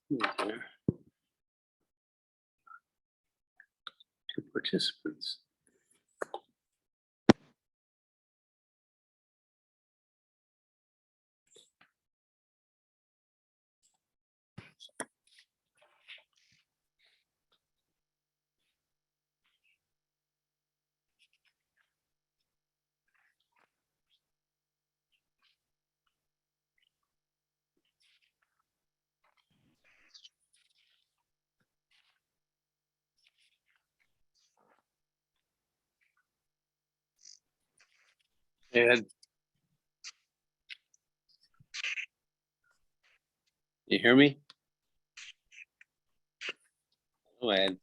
There. Two participants. Ed, you hear me? Oh, Ed.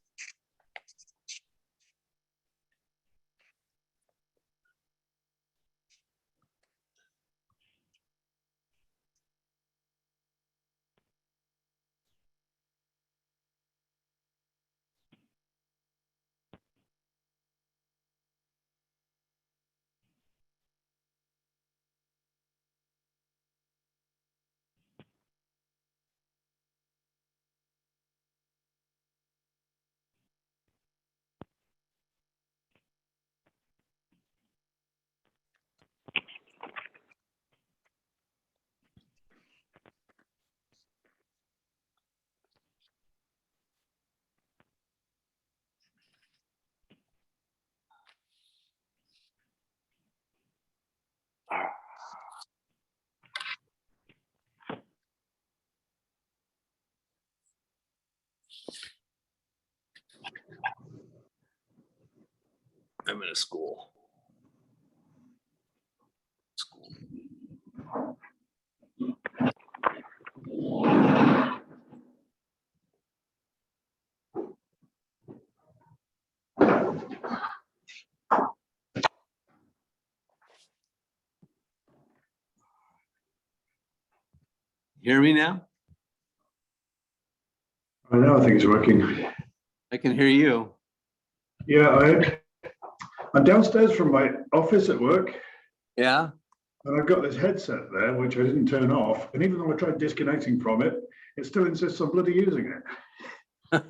I'm in a school. Hear me now? I know, I think it's working. I can hear you. Yeah, I'm downstairs from my office at work, Yeah. and I've got this headset there, which I didn't turn off. And even though I tried disconnecting from it, it still insists on bloody using it.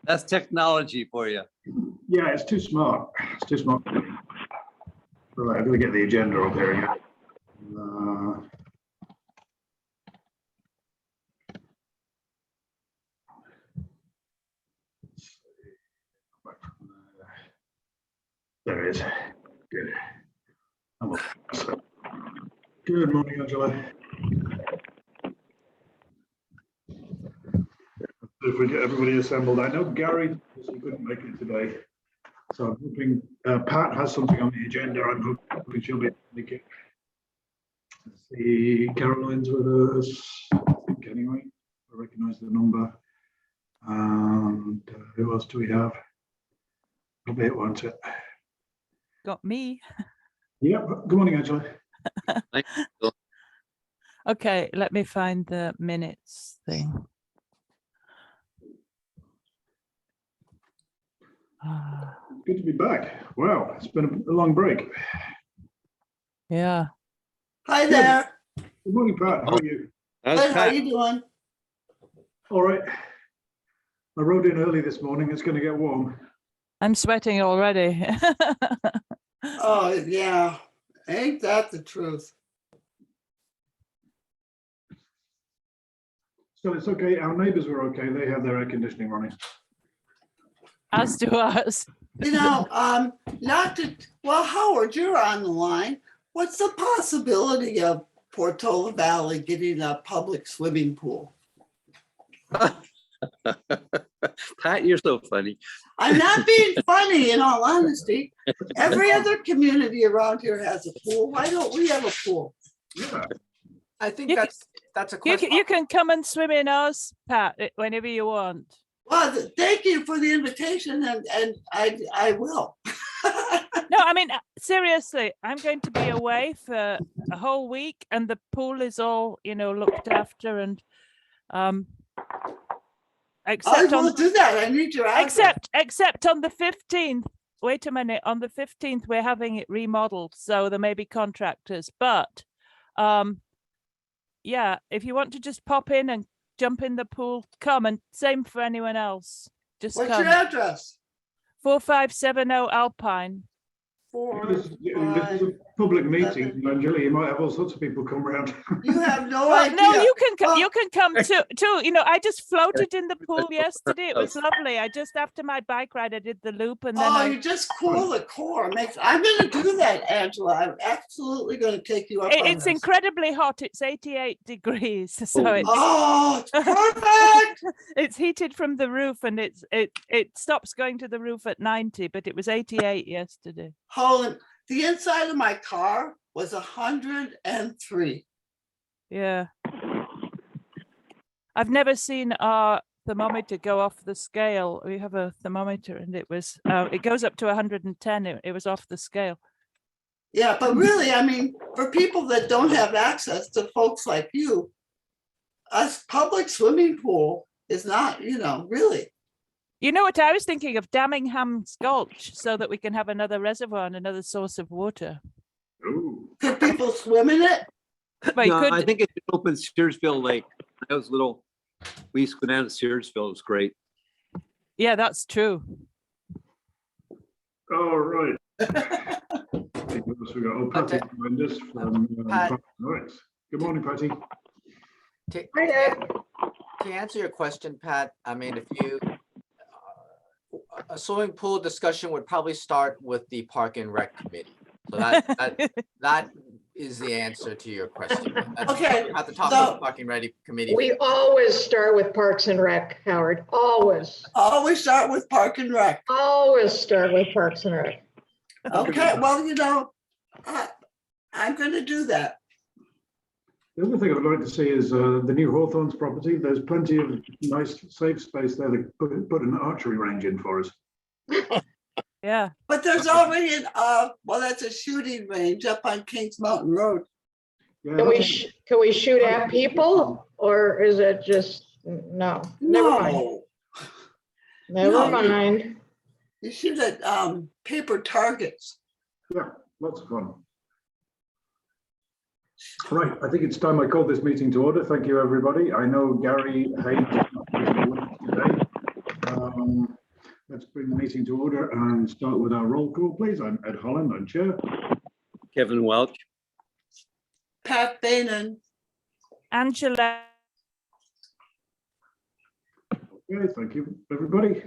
That's technology for you. Yeah, it's too smart. It's too smart. Right, I'm going to get the agenda up here again. There it is. Good. Good morning, Angela. If we get everybody assembled, I know Gary couldn't make it today, so I'm hoping Pat has something on the agenda. I'm hoping she'll be able to make it. Let's see, Caroline's with us, I think, anyway. I recognise the number. And who else do we have? Probably it, won't it? Got me. Yep. Good morning, Angela. Okay, let me find the minutes thing. good to be back. Wow, it's been a long break. Yeah. Hi there. Good morning, Pat. How are you? That's Good, how Pat. you doing? All right. I rode in early this morning. It's going to get warm. I'm sweating already. Oh, yeah. Ain't that the truth? So it's okay. Our neighbors were okay. They have their air conditioning running. As do us. You know, well, Howard, you're on the line. What's the possibility of Portola Valley getting a public swimming pool? Pat, you're so funny. I'm not being funny, in all honesty. Every other community around here has a pool. Why don't we have a pool? Yeah. I think You can- that's a You question. can, you can come and swim in ours, Pat, whenever you want. Well, thank you for the invitation, and I will. No, I mean, seriously, I'm going to be away for a whole week and the pool is all, looked after and I except will on do that. I need your address. except on the 15th. Wait a minute, on the 15th we're having it remodeled, so there may be contractors, but yeah, if you want to just pop in and jump in the pool, come, and same for anyone else. Just What's come. your address? 4570 Alpine. This is a public meeting, Angela. You might have all sorts of people come around. You have no Well, idea. no, you can Well- you can come too. I just floated in the pool yesterday. It was lovely. I just after my bike ride, I did the loop, and then Oh, I you just cool the core. I'm going to do that, Angela. I'm absolutely going to take you up on it's this. incredibly hot. It's 88 degrees, so it's Oh, it's perfect. it's heated from the roof, and it stops going to the roof at 90, but it was 88 yesterday. Hold the inside of my car was 103. Yeah. I've never seen our thermometer go off the scale. We have a thermometer and it was it goes up to 110. It was off the scale. Yeah, but really, I mean, for people that don't have access to folks like you, a public swimming pool is not, really. You know what I was thinking of? Dammingham's Gulch, so that we can have another reservoir and another source of water. Ooh. Could people swim in it? But you No, I could, think it should open Searsville Lake. That was little, we used to go down to Searsville. It was great. yeah, that's true. All right. What else we got? Oh, Patty joined us from Pat. right. Good morning, Patty. To answer your question, Pat, I mean, if you a swimming pool discussion would probably start with the Park and Rec Committee. So that is the answer to your question. That's Okay, at the top so- of the Park and Rec Committee. We always start with Parks and Rec, Howard. Always, Always start with Park and Rec. always start with Parks and Rec. Okay, well, I'm going to do that. The other thing I'd like to see is the new Hawthorns property. There's plenty of nice safe space there to put an archery range in for us. Yeah. But there's already that's a shooting range up on Kings Mountain Road. Yeah, Can we shoot at people, or is it just, no? Never mind. No, Never No. mind. you shoot at paper targets. yeah, lots of fun. Right, I think it's time I called this meeting to order. Thank you, everybody. I know Gary Hayes is not with us today. Let's bring the meeting to order and start with our roll call, please. I'm Ed Holland, I'm chair. Kevin Welch. Pat Bainan. Angela. Okay, thank you, everybody.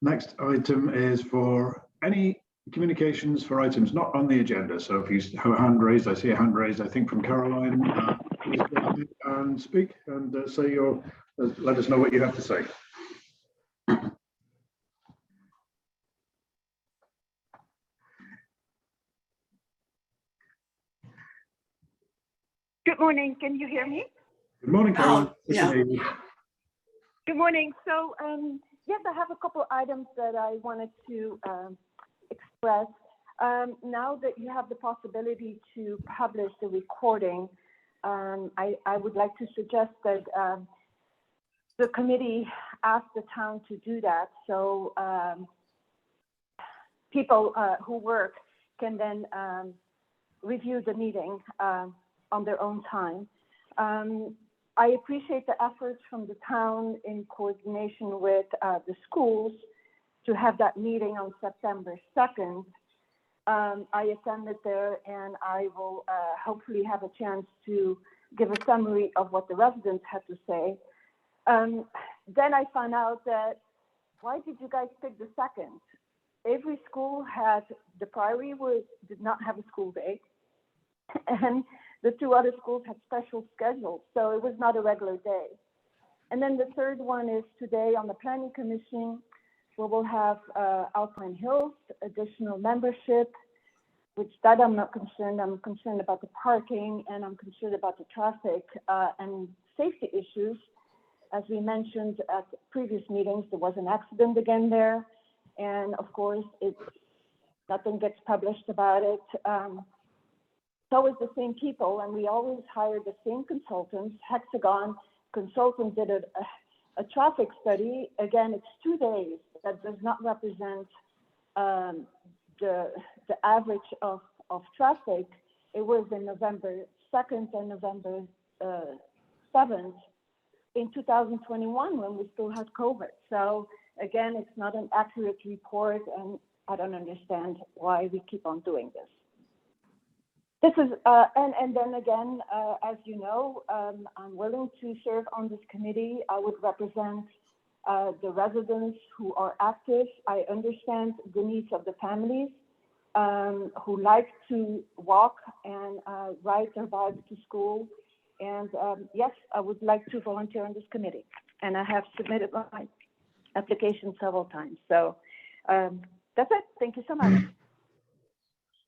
Next item is for any communications for items not on the agenda. So if you have a hand raised, I see a hand raised, I think from Caroline. Please go ahead and speak and say let us know what you have to say. Good morning. Can you hear me? Good morning, Caroline. yeah. Good morning. So, yes, I have a couple items that I wanted to express. Now that you have the possibility to publish the recording, I would like to suggest that the committee ask the town to do that. So people who work can then review the meeting on their own time. I appreciate the efforts from the town in coordination with the schools to have that meeting on September 2nd. I attended there, and I will hopefully have a chance to give a summary of what the residents had to say. Then I found out that, why did you guys pick the 2nd? Every school had, the Priory did not have a school day, and the 2 other schools had special schedules, so it was not a regular day. And then the third one is today on the Planning Commission, where we'll have Alpine Hills, additional membership, which that I'm not concerned. I'm concerned about the parking, and I'm concerned about the traffic and safety issues. As we mentioned at previous meetings, there was an accident again there. And of course, nothing gets published about it. It's always the same people, and we always hire the same consultants. Hexagon Consultants did a traffic study. Again, it's 2 days. That does not represent the average of traffic. It was in November 2nd and November 7th in 2021 when we still had COVID. So again, it's not an accurate report, and I don't understand why we keep on doing this. This is, and then again, as you know, I'm willing to serve on this committee. I would represent the residents who are active. I understand the needs of the families who like to walk and ride their bikes to school. And yes, I would like to volunteer on this committee. And I have submitted my application several times. So that's it. Thank you so much.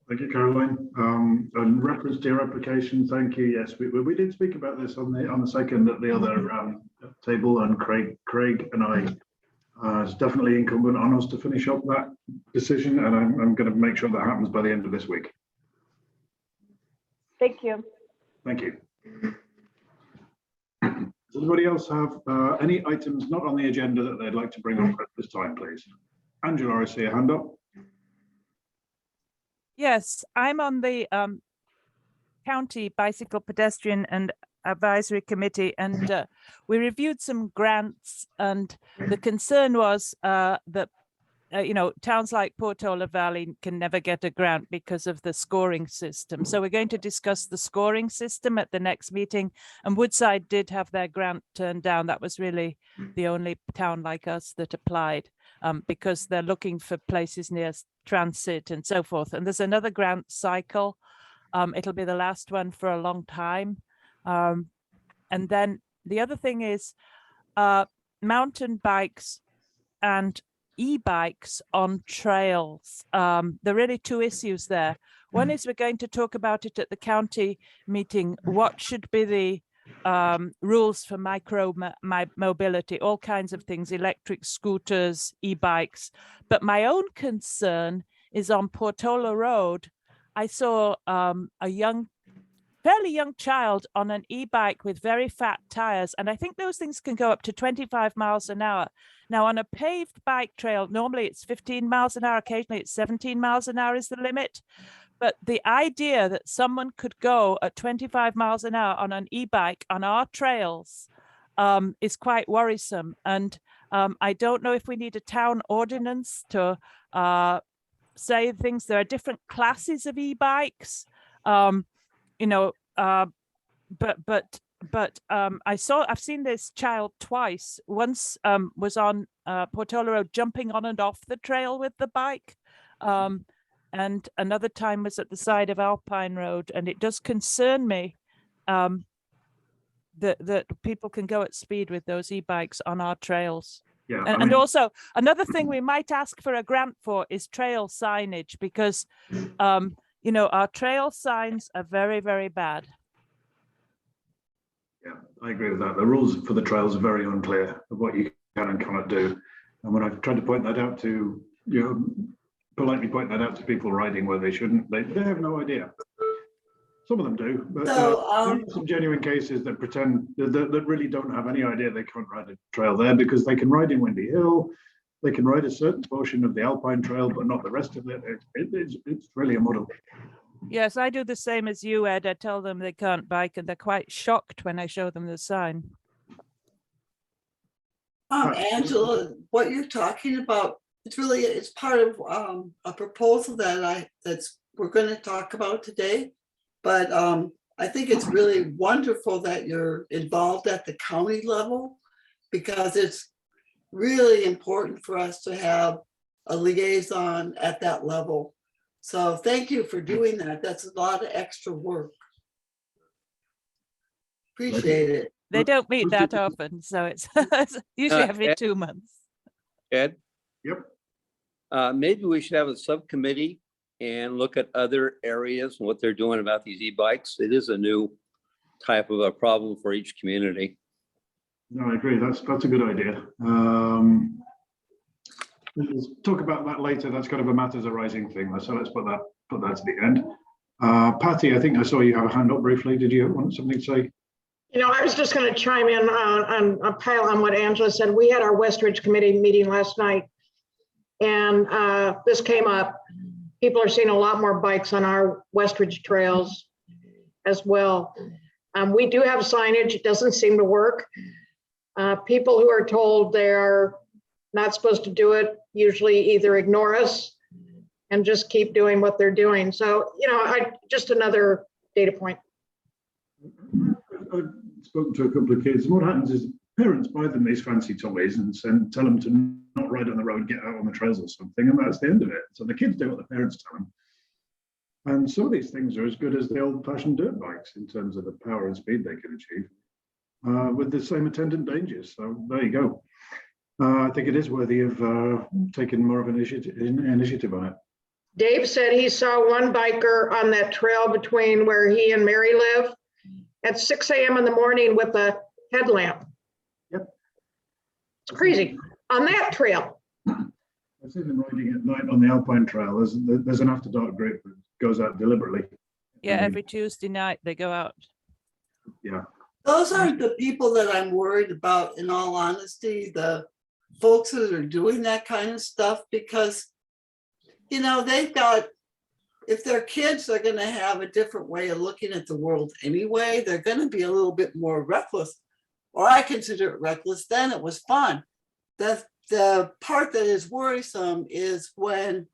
Thank you, Caroline. In reference to your application, thank you. Yes, we did speak about this on the second at the other table, and Craig and I, it's definitely incumbent on us to finish up that decision, and I'm going to make sure that happens by the end of this week. Thank you. Thank you. Does anybody else have any items not on the agenda that they'd like to bring up at this time, please? Angela, I see a hand up. Yes, I'm on the County Bicycle Pedestrian and Advisory Committee, and we reviewed some grants, and the concern was that towns like Portola Valley can never get a grant because of the scoring system. So we're going to discuss the scoring system at the next meeting, and Woodside did have their grant turned down. That was really the only town like us that applied, because they're looking for places near transit and so forth. And there's another grant cycle. It'll be the last one for a long time. And then the other thing is mountain bikes and e-bikes on trails. There are really 2 issues there. One is we're going to talk about it at the county meeting. What should be the rules for mobility, all kinds of things, electric scooters, e-bikes. But my own concern is on Portola Road. I saw a fairly young child on an e-bike with very fat tires, and I think those things can go up to 25 miles an hour. Now, on a paved bike trail, normally it's 15 miles an hour, occasionally it's 17 miles an hour is the limit. But the idea that someone could go at 25 miles an hour on an e-bike on our trails is quite worrisome. And I don't know if we need a town ordinance to say things. There are different classes of e-bikes, but I've seen this child twice. Once was on Portola Road jumping on and off the trail with the bike. And another time was at the side of Alpine Road. And it does concern me that people can go at speed with those e-bikes on our trails. Yeah, and also another thing we might ask for a grant for is trail signage, because our trail signs are very, very bad. Yeah, I agree with that. The rules for the trails are very unclear of what you can and cannot do. And when I've tried to point that out to, politely point that out to people riding where they shouldn't, they have no idea. Some of them do, but there are some genuine cases that pretend that really don't have any idea they can't ride a trail there, because they can ride in Windy Hill, they can ride a certain portion of the Alpine Trail, but not the rest of it. It's really a model. Yes, I do the same as you, Ed. I tell them they can't bike and they're quite shocked when I show them the sign. Angela, what you're talking about, it's part of a proposal that we're going to talk about today. But I think it's really wonderful that you're involved at the county level, because it's really important for us to have a liaison at that level. So thank you for doing that. That's a lot of extra work. Appreciate it. They don't meet that often, so it's usually every Ed? 2 months. Ed, Yep. maybe we should have a subcommittee and look at other areas and what they're doing about these e-bikes. It is a new type of a problem for each community. No, I agree. That's a good idea. We'll talk about that later. That's kind of a matters arising thing. So let's put that to the end. Patty, I think I saw you have a hand up briefly. Did you want something to say? You know, I was just going to chime in on a pile on what Angela said. We had our Westridge Committee meeting last night, and this came up. People are seeing a lot more bikes on our Westridge trails as well. We do have signage. It doesn't seem to work. People who are told they're not supposed to do it usually either ignore us and just keep doing what they're doing. So, you know, just another data point. I've spoken to a couple of kids. What happens is parents buy them these fancy toys and tell them to not ride on the road, get out on the trails or something, and that's the end of it. So the kids do what the parents tell them. And some of these things are as good as the old-fashioned dirt bikes in terms of the power and speed they can achieve, with the same attendant dangers. So there you go. I think it is worthy of taking more of an initiative on it. Dave said he saw one biker on that trail between where he and Mary live at 6 a.m. in the morning with a headlamp. Yep. It's crazy. On that trail. I've seen them riding at night on the Alpine Trail. There's an after dark group that goes out deliberately. Yeah, every Tuesday night they go out. Yeah. Those aren't the people that I'm worried about, in all honesty, the folks that are doing that kind of stuff, because, you know, if they're kids, they're going to have a different way of looking at the world anyway. They're going to be a little bit more reckless, or I consider it reckless. Then it was fun. The part that is worrisome is when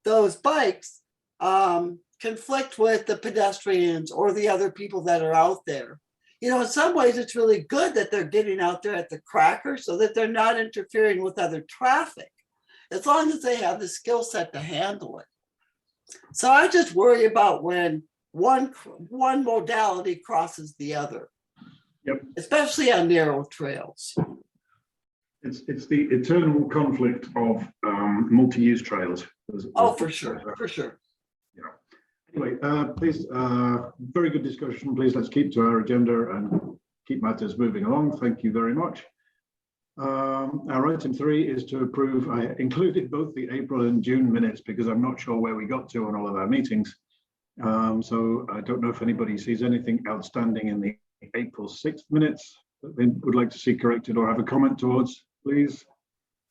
those bikes conflict with the pedestrians or the other people that are out there. You know, in some ways, it's really good that they're getting out there at the cracker so that they're not interfering with other traffic, as long as they have the skill set to handle it. So I just worry about when one modality crosses the other. Yep. Especially on narrow trails. It's the eternal conflict of multi-use trails. For sure. Yeah. Anyway, please, very good discussion. Please let's keep to our agenda and keep matters moving along. Thank you very much. Our item 3 is to approve. I included both the April and June minutes because I'm not sure where we got to on all of our meetings. So I don't know if anybody sees anything outstanding in the April 6th minutes that they would like to see corrected or have a comment towards, please.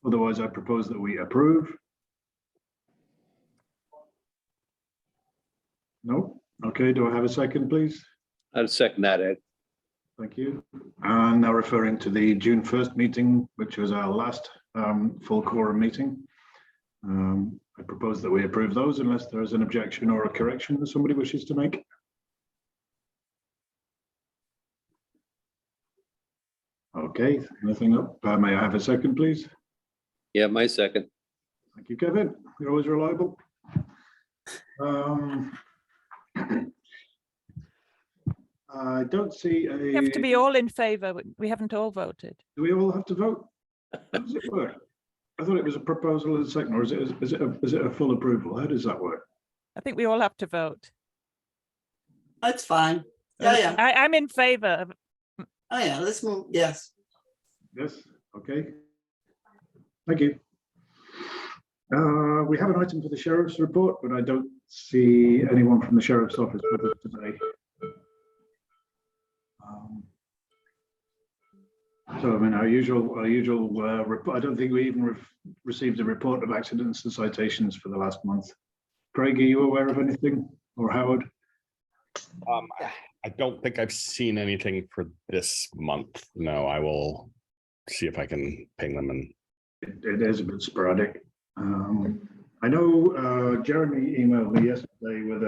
Otherwise, I propose that we approve. No? Okay, do I have a second, please? I'd second that, Ed. Thank you. And now referring to the June 1st meeting, which was our last full quorum meeting. I propose that we approve those unless there is an objection or a correction that somebody wishes to make. Okay, nothing up. May I have a second, please? Yeah, my second. Thank you, Kevin. You're always reliable. I don't see a. We have to be all in favor. We haven't all voted. Do we all have to vote? How does it work? I thought it was a proposal and a second, or is it a full approval? How does that work? I think we all have to vote. That's fine. Yeah. I'm in favor. Oh yeah, let's move. Yes. Yes, okay. Thank you. We have an item for the sheriff's report, but I don't see anyone from the sheriff's office with us today. So I mean, our usual report, I don't think we even received a report of accidents and citations for the last month. Craig, are you aware of anything, or Howard? I don't think I've seen anything for this month. No, I will see if I can ping them and It is a bit sporadic. I know Jeremy emailed me yesterday with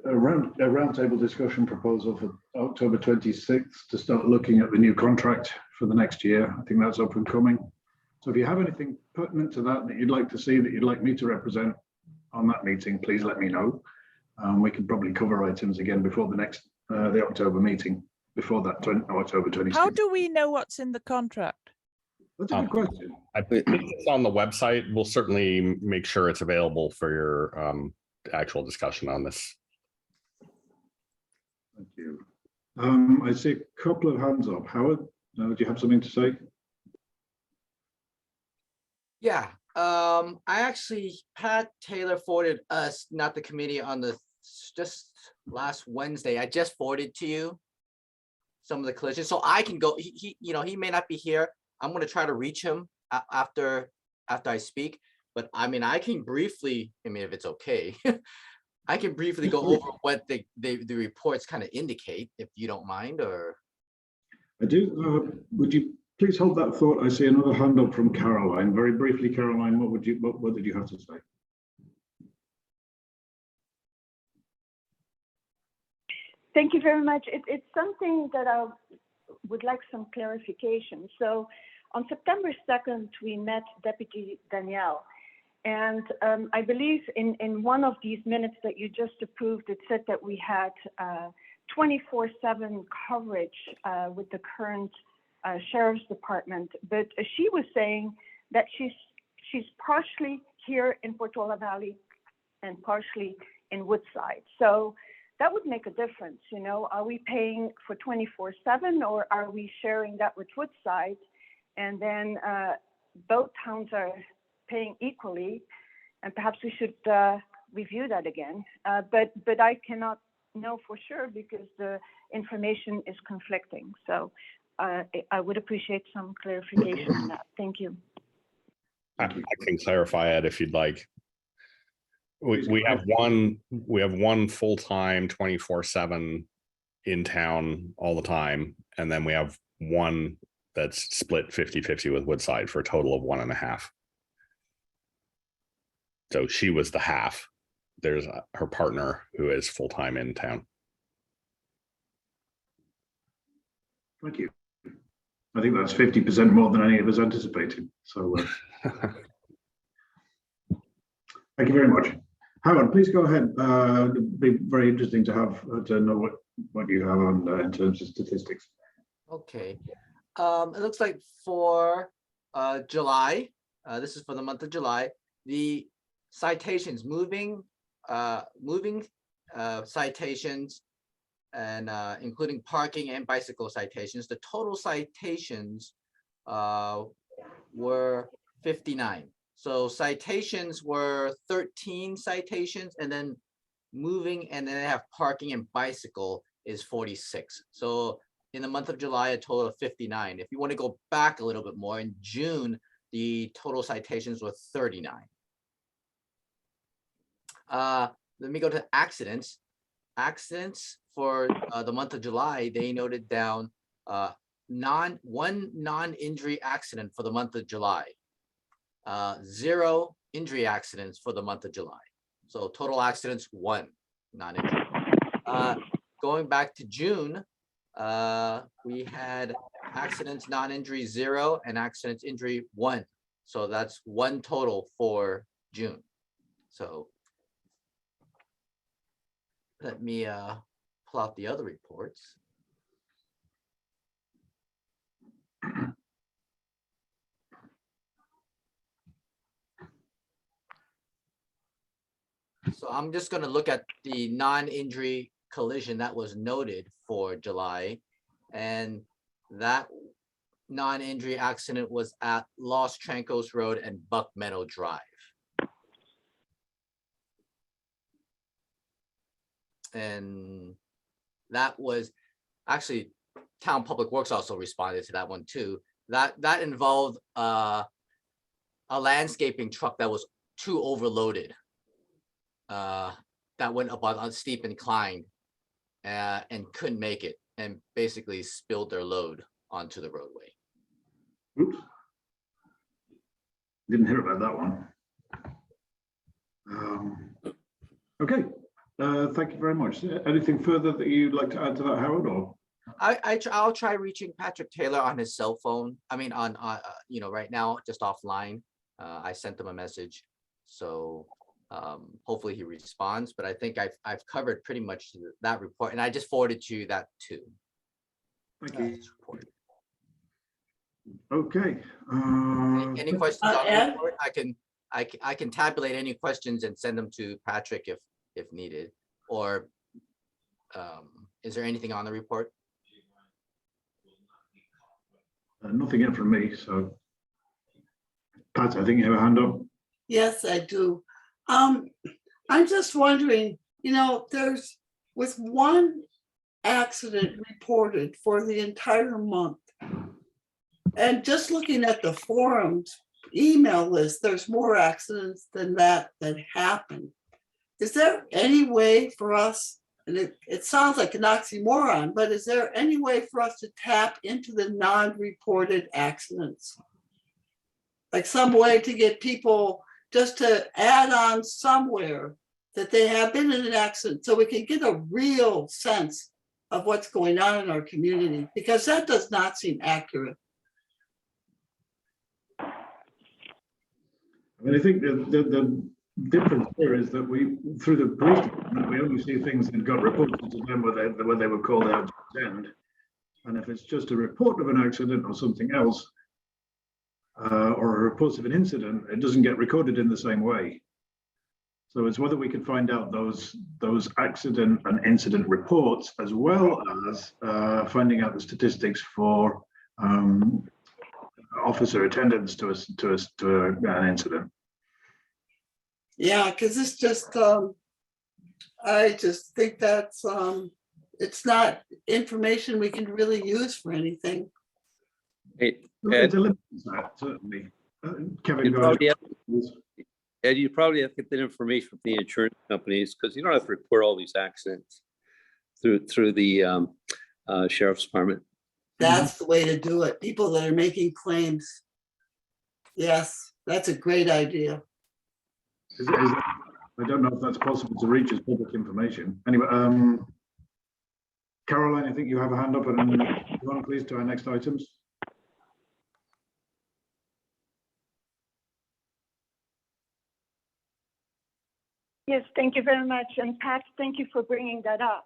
a roundtable discussion proposal for October 26th to start looking at the new contract for the next year. I think that's up and coming. So if you have anything pertinent to that you'd like to see, that you'd like me to represent on that meeting, please let me know. We can probably cover items again before the next the October meeting, before that October 26th. How do we know what's in the contract? That's a good question. I think it's on the website. We'll certainly make sure it's available for your actual discussion on this. Thank you. I see a couple of hands up. Howard, do you have something to say? Yeah, I actually, Pat Taylor forwarded us, not the committee, on the just last Wednesday. I just forwarded to you some of the collisions, so I can go. He he may not be here. I'm going to try to reach him after I speak. But I mean, I can briefly. I mean, if it's okay, I can briefly go over what the reports kind of indicate, if you don't mind, or. I do. Would you please hold that thought? I see another hand up from Caroline. Very briefly, Caroline, what did you have to say? Thank you very much. It's something that I would like some clarification. So on September 2nd, we met Deputy Danielle. And I believe in one of these minutes that you just approved, it said that we had 24/7 coverage with the current Sheriff's Department. But she was saying that she's partially here in Portola Valley and partially in Woodside. So that would make a difference, you know. Are we paying for 24/7, or are we sharing that with Woodside? And then both towns are paying equally, and perhaps we should review that again. But I cannot know for sure because the information is conflicting. So I would appreciate some clarification on that. Thank you. I can clarify it if you'd like. We have one full-time 24/7 in town all the time, and then we have one that's split 50-50 with Woodside for a total of 1.5. So she was the half. There's her partner who is full-time in town. Thank you. I think that's 50% more than any of us anticipated. So thank you very much. Howard, please go ahead. It'd be very interesting to have to know what you have on in terms of statistics. Okay. It looks like for July, this is for the month of July, the citations, moving citations, and including parking and bicycle citations, the total citations were 59. So citations were 13 citations, and then moving, and then they have parking and bicycle is 46. So in the month of July, a total of 59. If you want to go back a little bit more, in June, the total citations were 39. Let me go to accidents. Accidents for the month of July, they noted down one non-injury accident for the month of July. 0 injury accidents for the month of July. So total accidents 1 non-injury. Going back to June, we had accidents non-injury 0 and accidents injury 1. So that's 1 total for June. So let me pull out the other reports. So I'm just going to look at the non-injury collision that was noted for July, and that non-injury accident was at Los Trancos Road and Buck Meadow Drive. And that was actually Town Public Works also responded to that one too. That involved a landscaping truck that was too overloaded. That went up on a steep incline and couldn't make it and basically spilled their load onto the roadway. Oops. Didn't hear about that one. Okay, thank you very much. Anything further that you'd like to add to that, Howard, or? I'll try reaching Patrick Taylor on his cell phone. I mean, on right now, just offline. I sent him a message, so hopefully he responds. But I think I've covered pretty much that report, and I just forwarded you that too. Thank you. This report. Okay. Any questions on the Ed? report? I can tabulate any questions and send them to Patrick if needed. Or is there anything on the report? Nothing yet from me, so. Pat, I think you have a hand up. Yes, I do. I'm just wondering, there's with one accident reported for the entire month. And just looking at the forums email list, there's more accidents than that happen. Is there any way for us, and it sounds like an oxymoron, but is there any way for us to tap into the non-reported accidents? Like some way to get people just to add on somewhere that they have been in an accident so we can get a real sense of what's going on in our community, because that does not seem accurate. I mean, I think the difference here is that through the police department, we only see things that got reported to them where they were called out to attend. And if it's just a report of an accident or something else, or a report of an incident, it doesn't get recorded in the same way. So it's whether we can find out those accident and incident reports, as well as finding out the statistics for officer attendance to an incident. Yeah, because it's just, I just think that's, it's not information we can really use for anything. Hey, It's a limited set, certainly. Kevin, you go ahead. probably have, Ed, you probably have to get that information from the insurance companies, because you don't have to report all these accidents through the sheriff's department. That's the way to do it. People that are making claims. Yes, that's a great idea. I don't know if that's possible to reach as public information. Anyway, Caroline, I think you have a hand up, and then move on, please, to our next items. Yes, thank you very much. And Pat, thank you for bringing that up.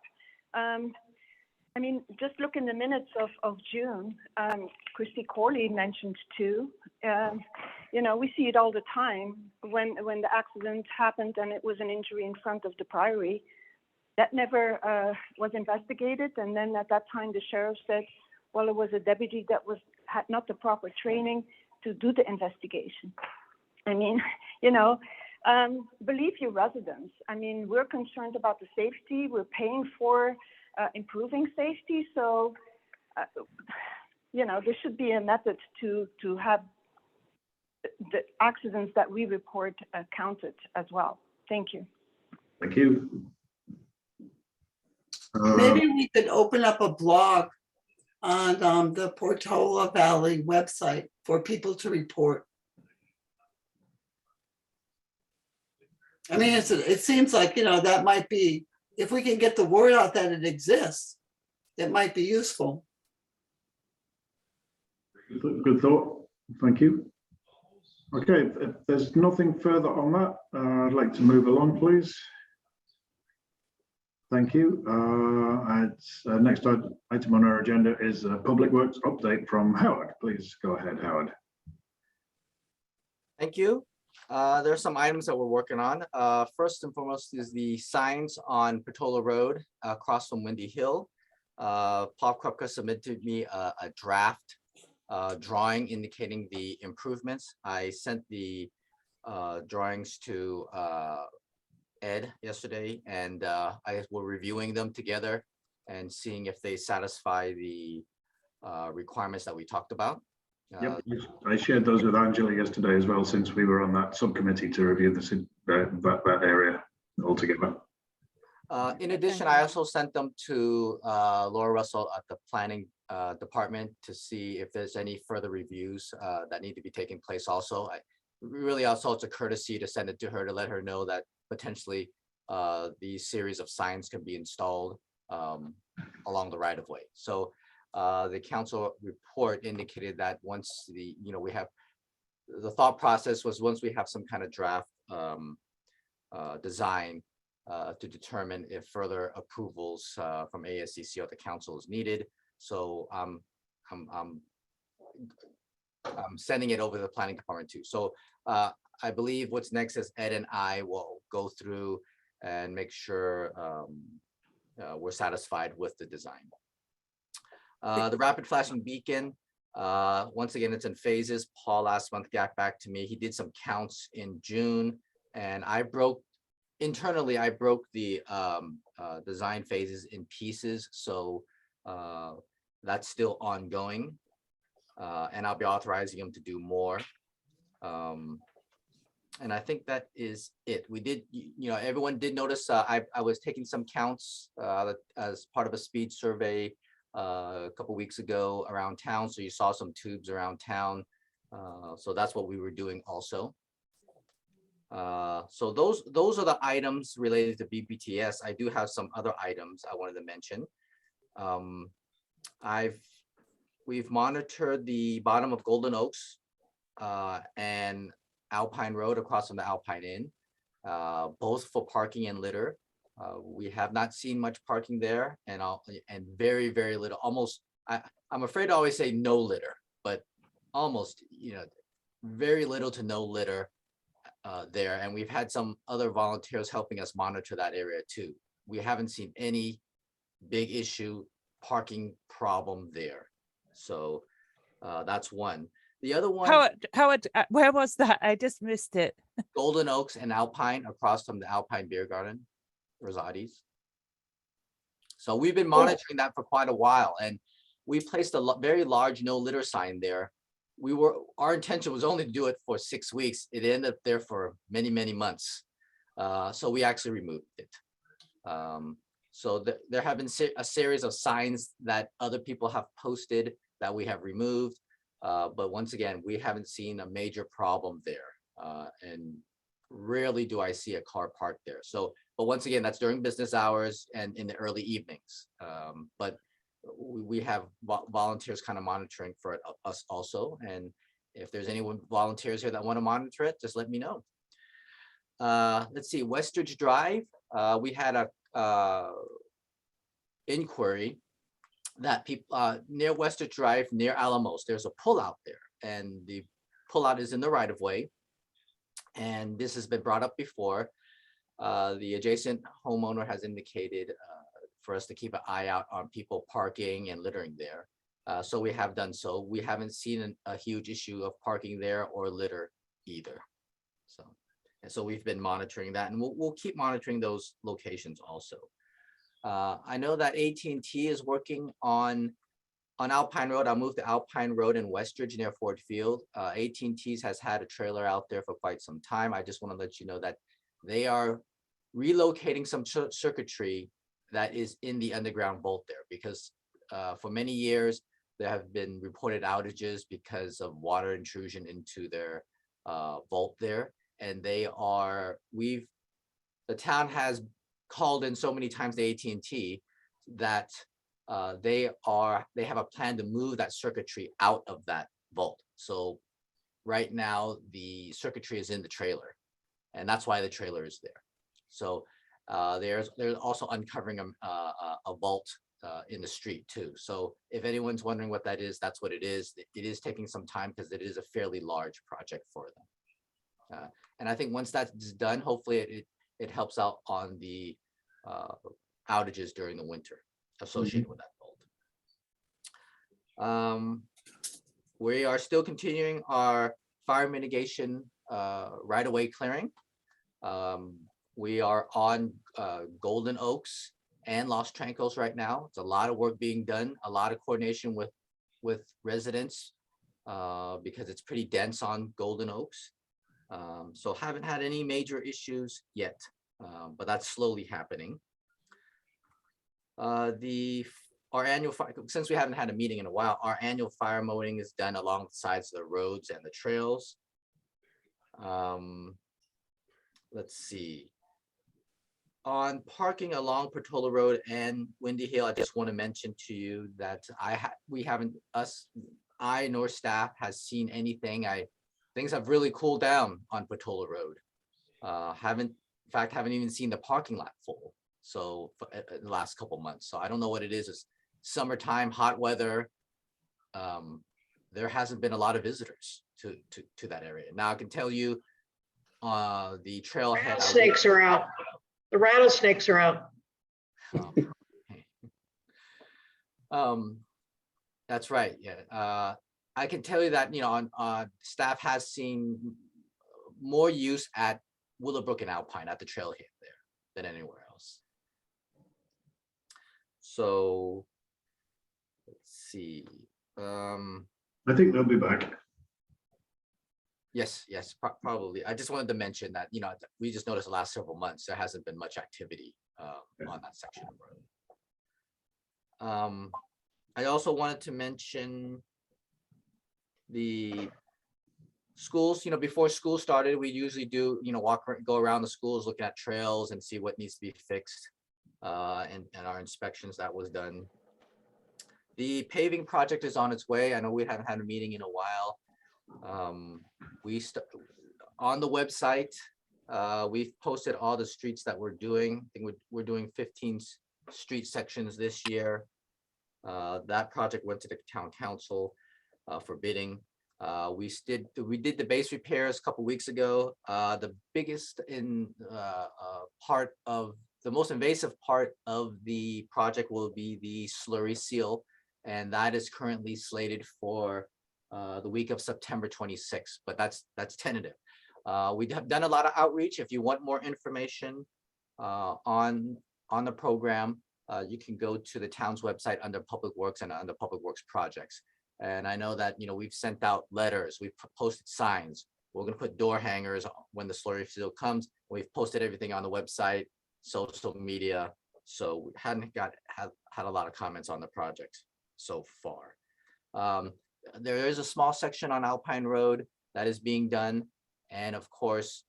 I mean, just look in the minutes of June. Christy Corley mentioned too. We see it all the time when the accident happened and it was an injury in front of the Priory. That never was investigated. And then at that time, the sheriff said, well, it was a deputy that had not the proper training to do the investigation. I mean, believe your residents. I mean, we're concerned about the safety. We're paying for improving safety. So, there should be a method to have the accidents that we report counted as well. Thank you. Thank you. Maybe we could open up a blog on the Portola Valley website for people to report. I mean, it seems like, that might be, if we can get the word out that it exists, it might be useful. Good thought. Thank you. Okay, if there's nothing further on that, I'd like to move along, please. Thank you. Next item on our agenda is a Public Works update from Howard. Please go ahead, Howard. Thank you. There are some items that we're working on. First and foremost is the signs on Portola Road across from Windy Hill. Paul Krupka submitted me a draft drawing indicating the improvements. I sent the drawings to Ed yesterday, and we're reviewing them together and seeing if they satisfy the requirements that we talked about. Yep, I shared those with Angela yesterday as well, since we were on that subcommittee to review that area altogether. In addition, I also sent them to Laura Russell at the planning department to see if there's any further reviews that need to be taking place also. Really also it's a courtesy to send it to her to let her know that potentially these series of signs can be installed along the right of way. So the council report indicated that once we have, the thought process was once we have some kind of draft design to determine if further approvals from ASCC or the council is needed. So I'm sending it over to the planning department too. So I believe what's next is Ed and I will go through and make sure we're satisfied with the design. The rapid flashing beacon, once again, it's in phases. Paul last month got back to me. He did some counts in June, and internally, I broke the design phases in pieces. So that's still ongoing. And I'll be authorizing him to do more. And I think that is it. We did, everyone did notice I was taking some counts as part of a speed survey a couple weeks ago around town. So you saw some tubes around town. So that's what we were doing also. So those are the items related to BPTS. I do have some other items I wanted to mention. We've monitored the bottom of Golden Oaks and Alpine Road across from the Alpine Inn, both for parking and litter. We have not seen much parking there, and very, very little. Almost, I'm afraid to always say no litter, but almost, very little to no litter there. And we've had some other volunteers helping us monitor that area too. We haven't seen any big issue parking problem there. So that's one. The other one, Howard, where was that? I just missed it. Golden Oaks and Alpine across from the Alpine Beer Garden, Rosati's. So we've been monitoring that for quite a while, and we placed a very large no litter sign there. Our intention was only to do it for 6 weeks. It ended up there for many, many months. So we actually removed it. So there have been a series of signs that other people have posted that we have removed. But once again, we haven't seen a major problem there. And rarely do I see a car parked there. So, but once again, that's during business hours and in the early evenings. But we have volunteers kind of monitoring for us also. And if there's anyone volunteers here that want to monitor it, just let me know. Let's see, Westridge Drive. We had a inquiry that people near Westridge Drive, near Alamos, there's a pullout there, and the pullout is in the right of way. And this has been brought up before. The adjacent homeowner has indicated for us to keep an eye out on people parking and littering there. So we have done so. We haven't seen a huge issue of parking there or litter either. So we've been monitoring that, and we'll keep monitoring those locations also. I know that AT&T is working on Alpine Road. I'll move to Alpine Road in Westridge near Ford Field. AT&T has had a trailer out there for quite some time. I just want to let you know that they are relocating some circuitry that is in the underground vault there, because for many years there have been reported outages because of water intrusion into their vault there. And the town has called in so many times to AT&T that they have a plan to move that circuitry out of that vault. So right now the circuitry is in the trailer, and that's why the trailer is there. So they're also uncovering a vault in the street too. So if anyone's wondering what that is, that's what it is. It is taking some time because it is a fairly large project for them. And I think once that's done, hopefully it helps out on the outages during the winter associated with that vault. We are still continuing our fire mitigation right-of-way clearing. We are on Golden Oaks and Los Trancos right now. It's a lot of work being done, a lot of coordination with with residents because it's pretty dense on Golden Oaks. So haven't had any major issues yet, but that's slowly happening. Our annual fire, since we haven't had a meeting in a while, our annual fire mowing is done along the sides of the roads and the trails. Let's see. On parking along Portola Road and Windy Hill, I just want to mention to you that I nor staff has seen anything. Things have really cooled down on Portola Road. Haven't even seen the parking lot full. So for the last couple months. So I don't know what it is. It's summertime, hot weather. There hasn't been a lot of visitors to that area. Now I can tell you the trailhead. Rattlesnakes are out. The rattlesnakes are out. That's right. Yeah. I can tell you that, on staff has seen more use at Willowbrook and Alpine at the trailhead there than anywhere else. So let's see. I think they'll be back. Yes, probably. I just wanted to mention that, we just noticed the last several months, there hasn't been much activity on that section of road. I also wanted to mention the schools. Before school started, we usually do, go around the schools, looking at trails and see what needs to be fixed. And our inspections that was done. The paving project is on its way. I know we haven't had a meeting in a while. On the website, we've posted all the streets that we're doing. I think we're doing 15 street sections this year. That project went to the town council for bidding. We did the base repairs a couple weeks ago. The biggest the most invasive part of the project will be the slurry seal, and that is currently slated for the week of September 26th, but that's tentative. We have done a lot of outreach. If you want more information on the program, you can go to the town's website under Public Works and under Public Works projects. And I know that, we've sent out letters, we've posted signs. We're going to put door hangers when the slurry seal comes. We've posted everything on the website, social media. So we hadn't had a lot of comments on the project so far. There is a small section on Alpine Road that is being done. And of course,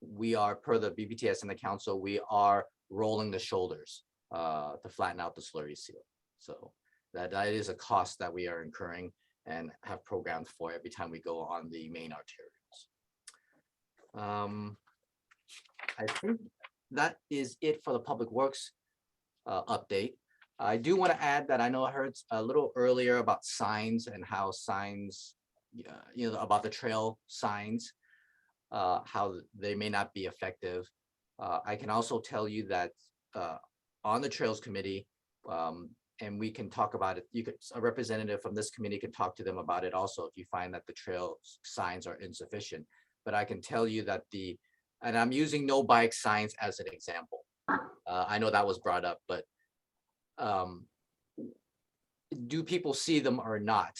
we are, per the BPTS and the council, we are rolling the shoulders to flatten out the slurry seal. So that is a cost that we are incurring and have programmed for every time we go on the main arterials. I think that is it for the Public Works update. I do want to add that I know I heard a little earlier about signs and how signs, about the trail signs, how they may not be effective. I can also tell you that on the Trails Committee, and we can talk about it. A representative from this committee can talk to them about it also if you find that the trail signs are insufficient. But I can tell you that and I'm using no bike signs as an example. I know that was brought up, but do people see them or not?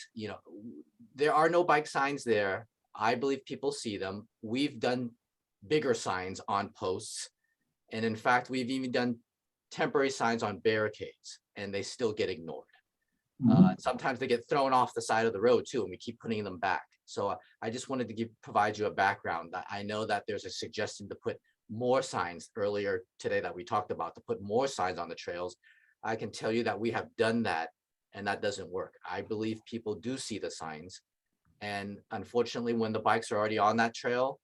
There are no bike signs there. I believe people see them. We've done bigger signs on posts. And in fact, we've even done temporary signs on barricades and they still get ignored. Sometimes they get thrown off the side of the road too, and we keep putting them back. So I just wanted to provide you a background that I know that there's a suggestion to put more signs earlier today that we talked about, to put more signs on the trails. I can tell you that we have done that and that doesn't work. I believe people do see the signs. And unfortunately, when the bikes are already on that trail,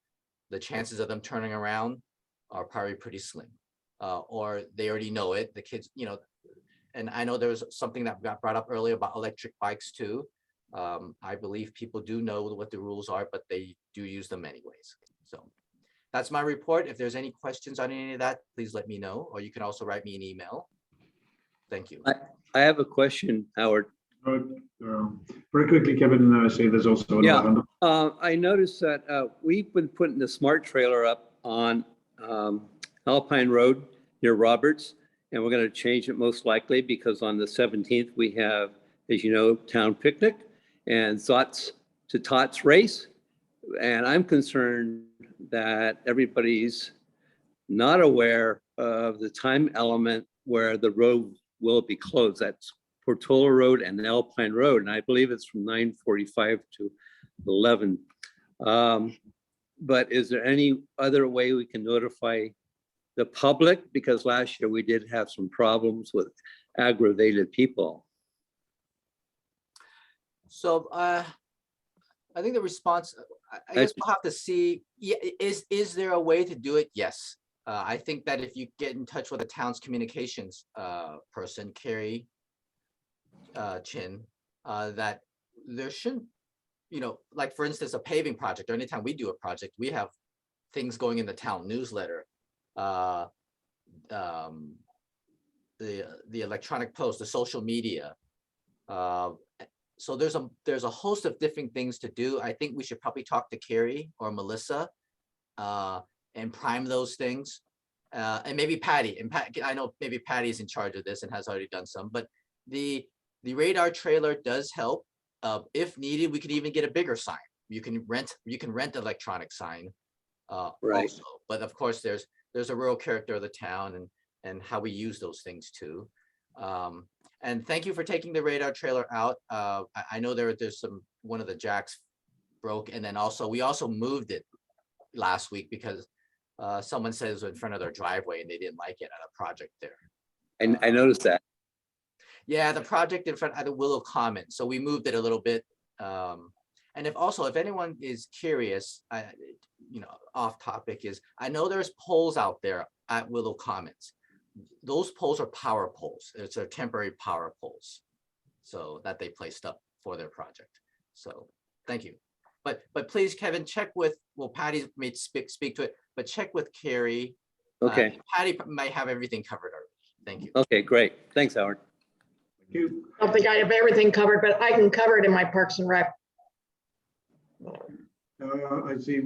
the chances of them turning around are probably pretty slim. Or they already know it, the kids, and I know there was something that got brought up earlier about electric bikes too. I believe people do know what the rules are, but they do use them anyways. So that's my report. If there's any questions on any of that, please let me know, or you can also write me an email. Thank you. I have a question, Howard. Very quickly, Kevin, say there's also another hand up. I noticed that we've been putting the smart trailer up on Alpine Road near Roberts, and we're going to change it most likely because on the 17th we have as you know, town picnic and Thoughts to Tots race. And I'm concerned that everybody's not aware of the time element where the road will be closed. That's Portola Road and Alpine Road. And I believe it's from 9:45 to 11. But is there any other way we can notify the public? Because last year we did have some problems with aggravated people. So I think the response, I guess we'll have to see, yeah, is there a way to do it? Yes. I think that if you get in touch with the town's communications person, Carrie Chin, that there shouldn't, like for instance, a paving project, or anytime we do a project, we have things going in the town newsletter. The electronic post, the social media. So there's a host of different things to do. I think we should probably talk to Carrie or Melissa and prime those things. And maybe Patty, and I know maybe Patty is in charge of this and has already done some, but the radar trailer does help. If needed, we could even get a bigger sign. You can rent electronic sign Right. also. But of course, there's a rural character of the town and how we use those things too. And thank you for taking the radar trailer out. I know there's one of the jacks broke, and then we also moved it last week because someone said it was in front of their driveway and they didn't like it at a project there. And I noticed that. Yeah, the project in front of the Willow Common. So we moved it a little bit. And if anyone is curious, off topic is, I know there's poles out there at Willow Commons. Those poles are power poles. It's a temporary power poles, so that they placed up for their project. So thank you. But please, Kevin, check with, Patty may speak to it, but check with Carrie. Okay. Patty might have everything covered already. Thank you. Okay, great. Thanks, Howard. Thank you. I don't think I have everything covered, but I can cover it in my Parks and Rec. I see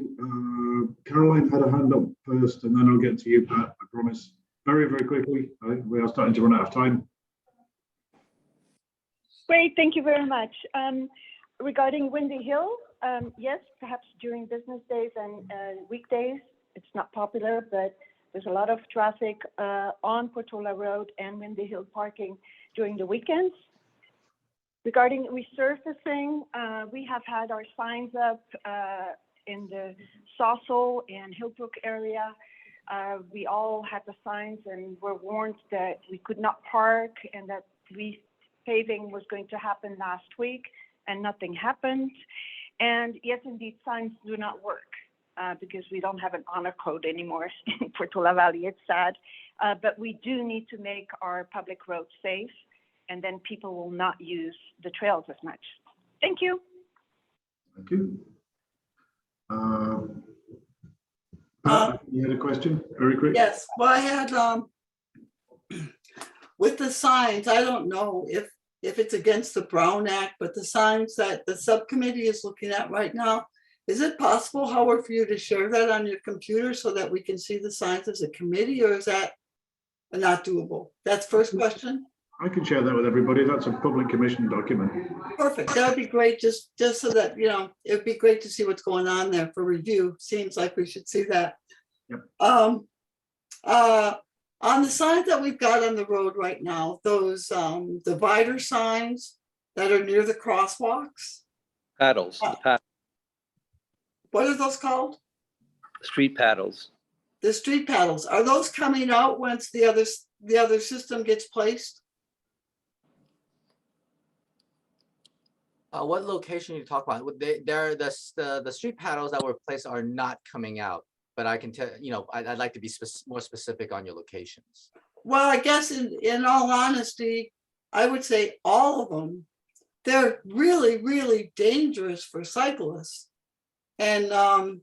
Caroline had a hand up first, and then I'll get to you, Pat, I promise. Very, very quickly. We are starting to run out of time. Great, thank you very much. Regarding Windy Hill, yes, perhaps during business days and weekdays, it's not popular, but there's a lot of traffic on Portola Road and Windy Hill parking during the weekends. Regarding resurfacing, we have had our signs up in the Saucel and Hillbrook area. We all had the signs and were warned that we could not park and that repaving was going to happen last week, and nothing happened. And yes, indeed, signs do not work because we don't have an honor code anymore in Portola Valley. It's sad, but we do need to make our public roads safe, and then people will not use the trails as much. Thank you. Thank you. Pat, you had a question, very quick? Yes, well, I had, with the signs, I don't know if it's against the Brown Act, but the signs that the subcommittee is looking at right now, is it possible, Howard, for you to share that on your computer so that we can see the signs as a committee, or is that not doable? That's first question. I can share that with everybody. That's a public commission document. Perfect, that would be great, just so that, it'd be great to see what's going on there for review. Seems like we should see that. Yep. On the signs that we've got on the road right now, those divider signs that are near the crosswalks, Paddles, what are those called? street paddles. The street paddles, are those coming out once the other system gets placed? What location you talk about? They're the street paddles that were placed are not coming out, but I can tell, I'd like to be more specific on your locations. Well, I guess in all honesty, I would say all of them. They're really, really dangerous for cyclists. And I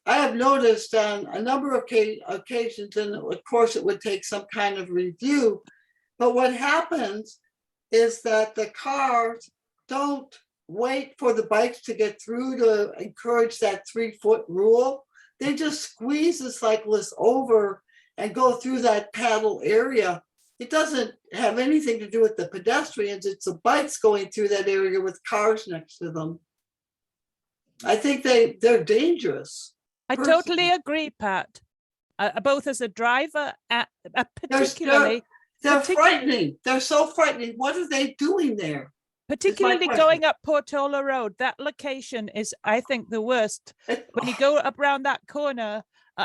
have noticed on a number of occasions, and of course it would take some kind of review, but what happens is that the cars don't wait for the bikes to get through to encourage that 3-foot rule. They just squeeze the cyclist over and go through that paddle area. it doesn't have anything to do with the pedestrians. It's the bikes going through that area with cars next to them. I think they're dangerous. I Personally. totally agree, Pat. Both as a driver, They're- particularly They're Partic- frightening. They're so frightening. What are they doing there? particularly question. going up Portola Road. That location is, I think, the worst. When you go up around that corner,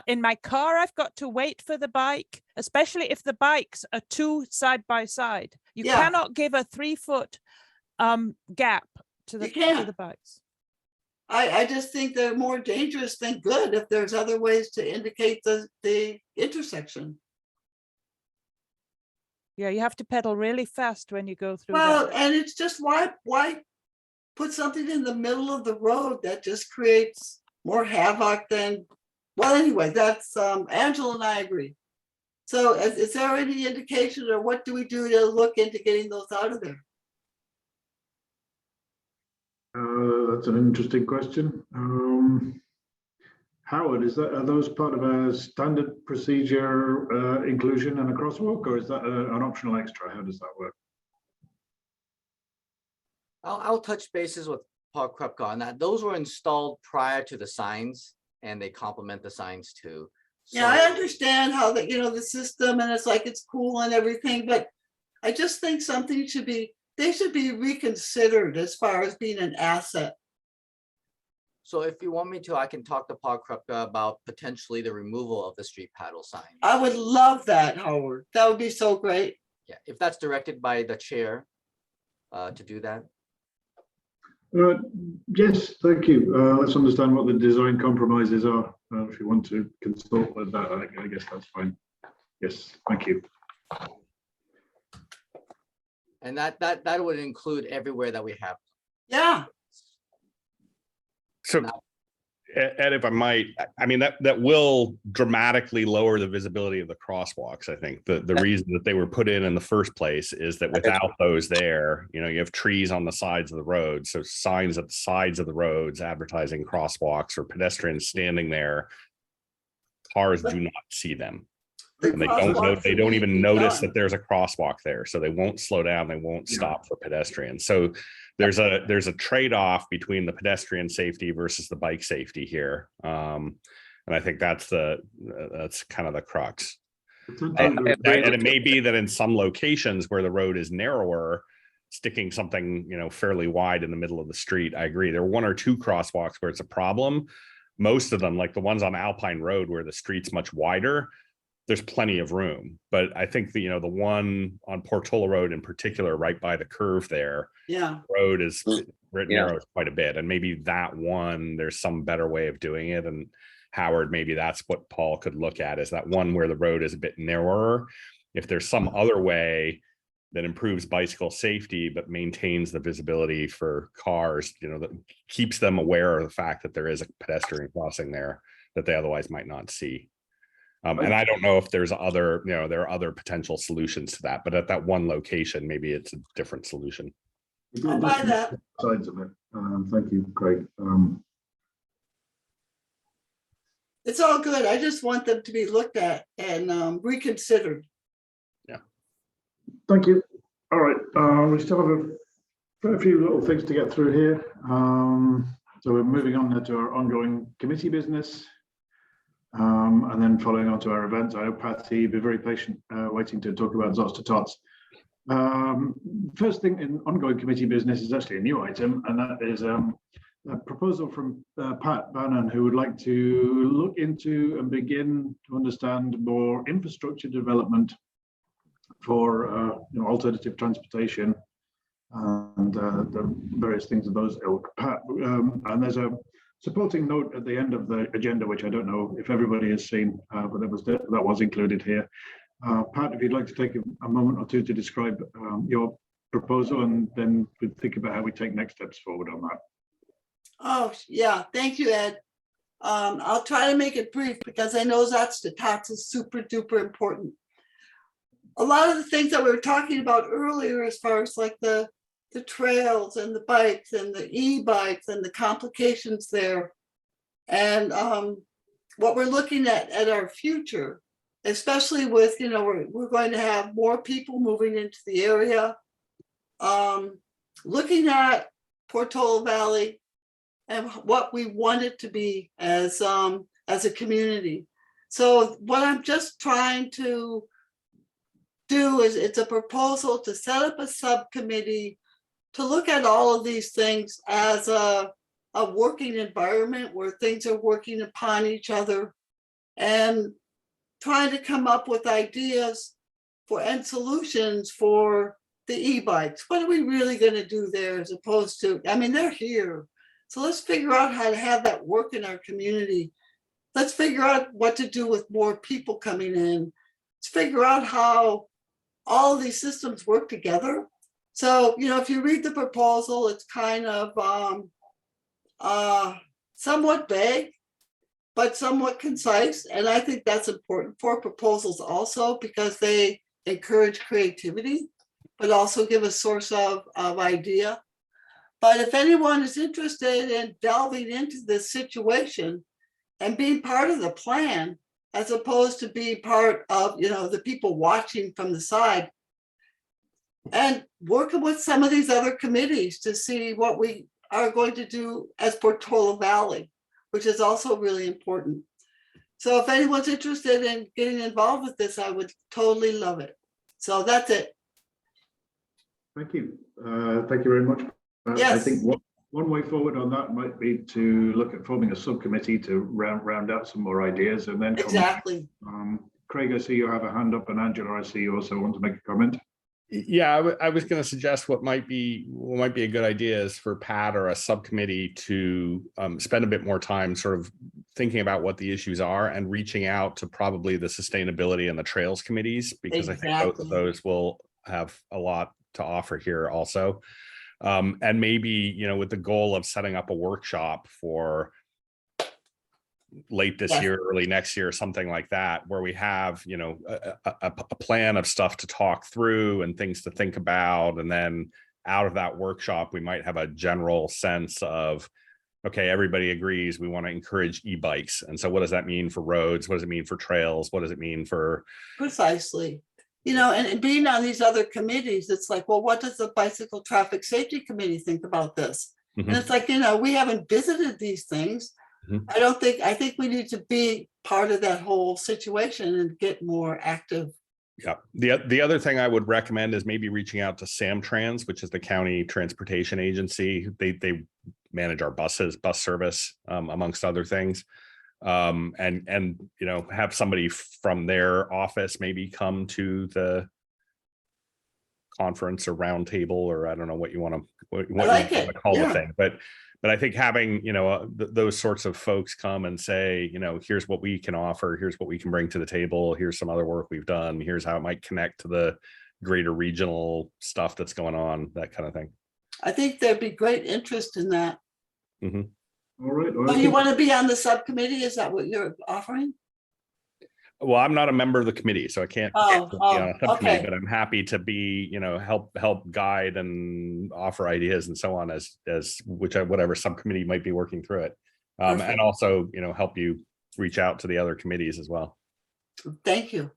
in my car, I've got to wait for the bike, especially if the bikes are two side by side. You Yeah. cannot give a 3-foot gap to You can't. the bikes. I just think they're more dangerous than good if there's other ways to indicate the intersection. Yeah, you have to pedal really fast when you go through Well, that. and it's just why put something in the middle of the road that just creates more havoc than, well, anyway, that's Angela and I agree. So is there any indication, or what do we do to look into getting those out of there? That's an interesting question. Howard, are those part of a standard procedure inclusion and a crosswalk, or is that an optional extra? How does that work? I'll touch bases with Paul Krupka on that. Those were installed prior to the signs, and they complement the signs too. Yeah, I So- understand how the, the system, and it's like it's cool and everything, but I just think something they should be reconsidered as far as being an asset. So if you want me to, I can talk to Paul Krupka about potentially the removal of the street paddle sign. I would love that, Howard. That would be so great. Yeah, if that's directed by the chair to do that. Yes, thank you. Let's understand what the design compromises are. If you want to consult with that, I guess that's fine. Yes, thank you. And that would include everywhere that we have. Yeah, So, Ed, if I might, I mean, that will dramatically lower the visibility of the crosswalks. I think the reason that they were put in the first place is that without those there, you have trees on the sides of the road. So signs at the sides of the roads advertising crosswalks or pedestrians standing there, cars do not see them. And they don't know, they don't even notice that there's a crosswalk there. So they won't slow down, they won't stop for pedestrians. So there's a trade-off between the pedestrian safety versus the bike safety here. And I think that's kind of the crux. And it may be that in some locations where the road is narrower, sticking something, fairly wide in the middle of the street. I agree. There are 1 or 2 crosswalks where it's a problem. Most of them, like the ones on Alpine Road where the street's much wider, there's plenty of room. But I think the one on Portola Road in particular, right by the curve there, road is narrows quite a bit. And maybe that one, there's some better way of doing it. And Howard, maybe that's what Paul could look at, is that one where the road is a bit narrower. If there's some other way that improves bicycle safety, but maintains the visibility for cars, that keeps them aware of the fact that there is a pedestrian crossing there that they otherwise might not see. And I don't know if there's there are other potential solutions to that, but at that one location, maybe it's a different solution. I'll buy that. Sides of it. Thank you, Craig. It's all good. I just want them to be looked at and reconsidered. Yeah. Thank you. All right. We still have a few little things to get through here. So we're moving on now to our ongoing committee business. And then following on to our events. I hope Patty will be very patient waiting to talk about Zots to Tots. First thing in ongoing committee business is actually a new item, and that is a proposal from Pat Bannon, who would like to look into and begin to understand more infrastructure development for alternative transportation and the various things of those ilk. Pat, and there's a supporting note at the end of the agenda, which I don't know if everybody has seen, but that was included here. Pat, if you'd like to take a moment or two to describe your proposal, and then we think about how we take next steps forward on that. Oh, yeah. Thank you, Ed. I'll try to make it brief because I know Zots to Tots is super duper important. A lot of the things that we were talking about earlier, as far as like the trails and the bikes and the e-bikes and the complications there, and what we're looking at our future especially with, you know, we're going to have more people moving into the area. Looking at Portola Valley and what we want it to be as a community. So what I'm just trying to do is, it's a proposal to set up a subcommittee to look at all of these things as a working environment where things are working upon each other, and trying to come up with ideas for and solutions for the e-bikes. What are we really going to do there, as opposed to, I mean, they're here. So let's figure out how to have that work in our community. Let's figure out what to do with more people coming in. Let's figure out how all of these systems work together. So, you know, if you read the proposal, it's kind of somewhat vague, but somewhat concise. And I think that's important for proposals also, because they encourage creativity, but also give a source of idea. But if anyone is interested in delving into this situation and being part of the plan, as opposed to being part of, you know, the people watching from the side, and working with some of these other committees to see what we are going to do as Portola Valley, which is also really important. So if anyone's interested in getting involved with this, I would totally love it. So that's it. Thank you. Thank you very much. I Yes. think one way forward on that might be to look at forming a subcommittee to round out some more ideas, and then Exactly. Craig, I see you have a hand up, and Angela, I see you also want to make a comment. Yeah, I was going to suggest what might be a good idea is for Pat or a subcommittee to spend a bit more time sort of thinking about what the issues are and reaching out to probably the sustainability and the trails committees, because I think both of Exactly. those will have a lot to offer here also. And maybe, you know, with the goal of setting up a workshop for late this Yes. year, early next year, something like that, where we have, you know, a plan of stuff to talk through and things to think about. And then out of that workshop, we might have a general sense of, okay, everybody agrees we want to encourage e-bikes. And so what does that mean for roads? What does it mean for trails? What does it mean for... Precisely. You know, and being on these other committees, it's like, well, what does the Bicycle Traffic Safety Committee think about this? Mhm. And it's like, you know, we haven't visited these things. Mhm. I think we need to be part of that whole situation and get more active. Yeah. The other thing I would recommend is maybe reaching out to Samtrans, which is the county transportation agency. They manage our bus service, amongst other things. And you know, have somebody from their office maybe come to the conference or round table, or I don't know what you want to call the thing, but I think having, you know, those sorts of folks come and say, you know, here's what we can offer, here's what we can bring to the table, here's some other work we've done, here's how it might connect to the greater regional stuff that's going on, that kind of thing. I think there'd be great interest in that. Mm-hmm. All right. Well, So you want to be on the subcommittee? Is that what you're offering? Well, I'm not a member of the committee, so I can't be on a subcommittee, okay. but I'm happy to be, you know, help guide and offer ideas and so on as whatever subcommittee might be working through it. And also, you know, help you reach out to the other committees as well. Thank you.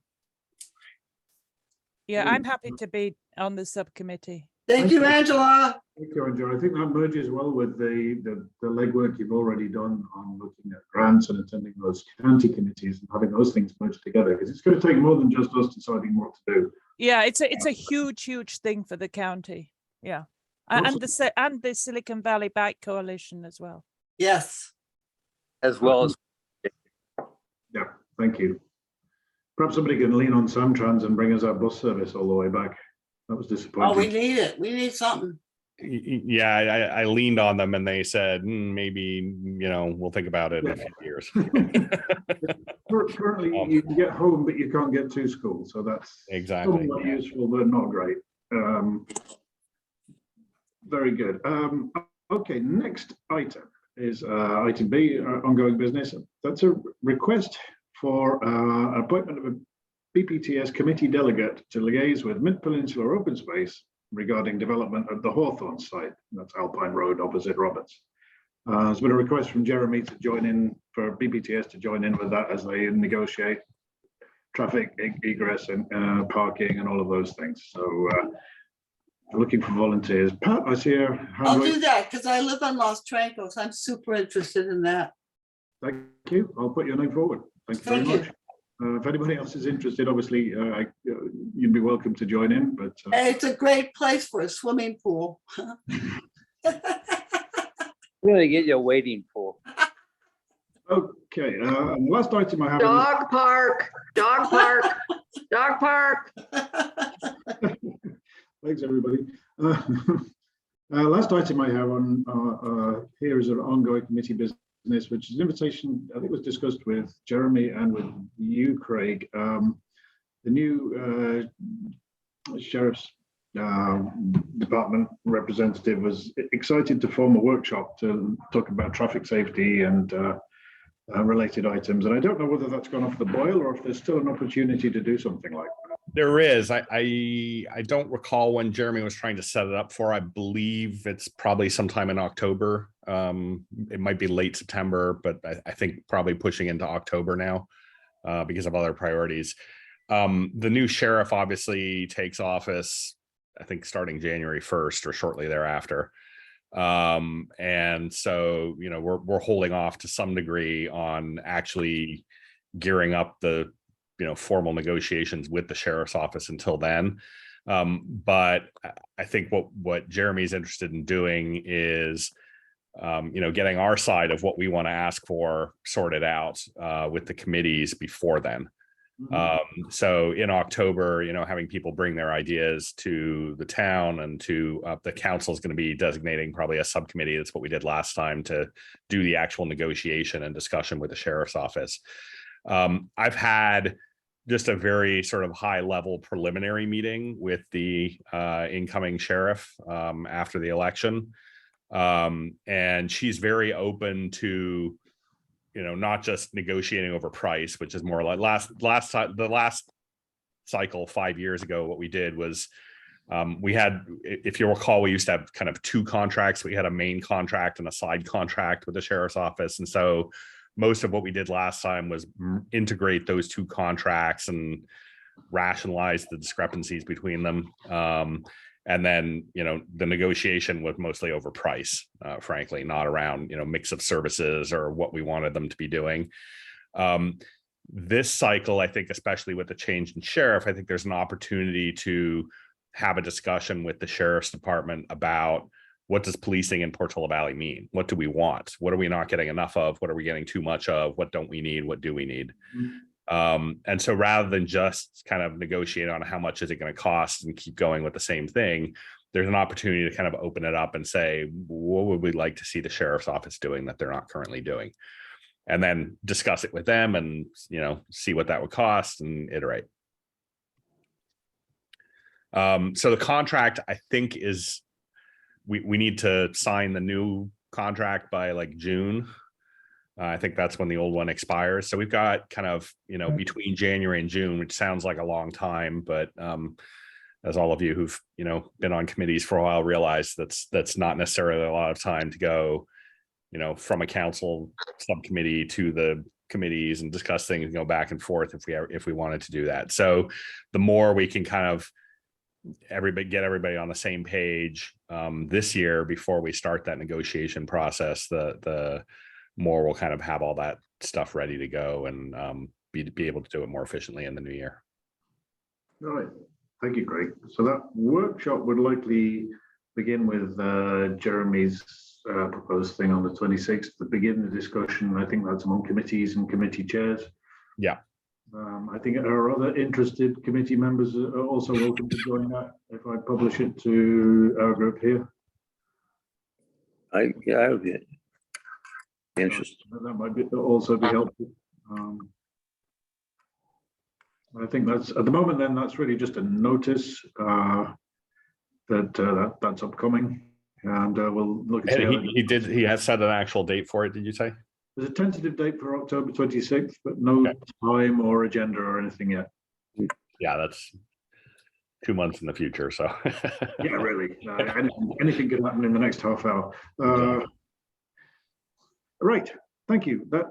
Yeah, I'm happy to be on the subcommittee. Thank you, Angela. Thank you, Angela. I think that merges well with the legwork you've already done on looking at grants and attending those county committees and having those things merged together, because it's going to take more than just us deciding what to do. Yeah, it's a huge thing for the county. Yeah, and the Silicon Valley Bike Coalition as well. Yes. As well as Yeah, thank you. Perhaps somebody can lean on Samtrans and bring us our bus service all the way back. That was disappointing. Oh, we need it. We need something. Yeah, I leaned on them and they said, maybe, you know, we'll think about it in a few years. Currently, you can get home, but you can't get to school. So that's exactly somewhat useful, but not great. Very good. Okay, next item is item B, ongoing business. That's a request for appointment of a BPTS committee delegate to liaise with Mid-Peninsula Open Space regarding development of the Hawthorne site. That's Alpine Road opposite Roberts. There's been a request from Jeremy to join in, for BPTS to join in with that as they negotiate traffic egress and parking and all of those things. So looking for volunteers. Pat, I see a hand I'll raised. do that because I live on Los Trancos. I'm super interested in that. Thank you. I'll put your name forward. Thank you very Thank much. If anybody else is interested, obviously, you'd be welcome to join in. But Hey, it's a great place for a swimming pool. Really get you a wading pool. okay, last item I have. Dog park, dog park, dog park. Thanks, everybody. Last item I have on here is an ongoing committee business, which is an invitation. I think was discussed with Jeremy and with you, Craig. The new sheriff's department representative was excited to form a workshop to talk about traffic safety and related items. And I don't know whether that's gone off the boil or if there's still an opportunity to do something like that. There is. I don't recall when Jeremy was trying to set it up for. I believe it's probably sometime in October. It might be late September, but I think probably pushing into October now because of other priorities. The new sheriff obviously takes office, I think, starting January 1st or shortly thereafter. And so, you know, we're holding off to some degree on actually gearing up the, you know, formal negotiations with the sheriff's office until then. But I think what Jeremy's interested in doing is, you know, getting our side of what we want to ask for sorted out with the committees before then. So in October, you know, having people bring their ideas to the town and to the council is going to be designating probably a subcommittee. That's what we did last time to do the actual negotiation and discussion with the sheriff's office. I've had just a very sort of high level preliminary meeting with the incoming sheriff after the election. And she's very open to, you know, not just negotiating over price, which is more like the last cycle 5 years ago. What we did was we had, if you recall, we used to have kind of two contracts. We had a main contract and a side contract with the sheriff's office. And so most of what we did last time was integrate those two contracts and rationalize the discrepancies between them. And then, you know, the negotiation was mostly over price, frankly, not around, you know, mix of services or what we wanted them to be doing. This cycle, I think, especially with the change in sheriff, I think there's an opportunity to have a discussion with the sheriff's department about what does policing in Portola Valley mean? What do we want? What are we not getting enough of? What are we getting too much of? What don't we need? What do we need? And so rather than just kind of negotiate on how much is it going to cost and keep going with the same thing, there's an opportunity to kind of open it up and say, what would we like to see the sheriff's office doing that they're not currently doing? And then discuss it with them and, you know, see what that would cost and iterate. So the contract, I think, is we need to sign the new contract by like June. I think that's when the old one expires. So we've got kind of, you know, between January and June, which sounds like a long time, but as all of you who've, you know, been on committees for a while realize that's not necessarily a lot of time to go, you know, from a council subcommittee to the committees and discuss things and go back and forth if we wanted to do that. So the more we can kind of get everybody on the same page this year before we start that negotiation process, the more we'll kind of have all that stuff ready to go and be able to do it more efficiently in the new year. All right. Thank you, Greg. So that workshop would likely begin with Jeremy's proposed thing on the 26th to begin the discussion. I think that's among committees and committee chairs. Yeah. I think our other interested committee members are also welcome to join that if I publish it to our group here. I would be interested. That might also be helpful. I think that's at the moment. Then that's really just a notice that's upcoming, and we'll look at. He has set an actual date for it. Did you say? There's a tentative date for October 26th, but no time or agenda or anything yet. Yeah, that's 2 months in the future. So yeah, really, anything can happen in the next half hour. Right, thank you. That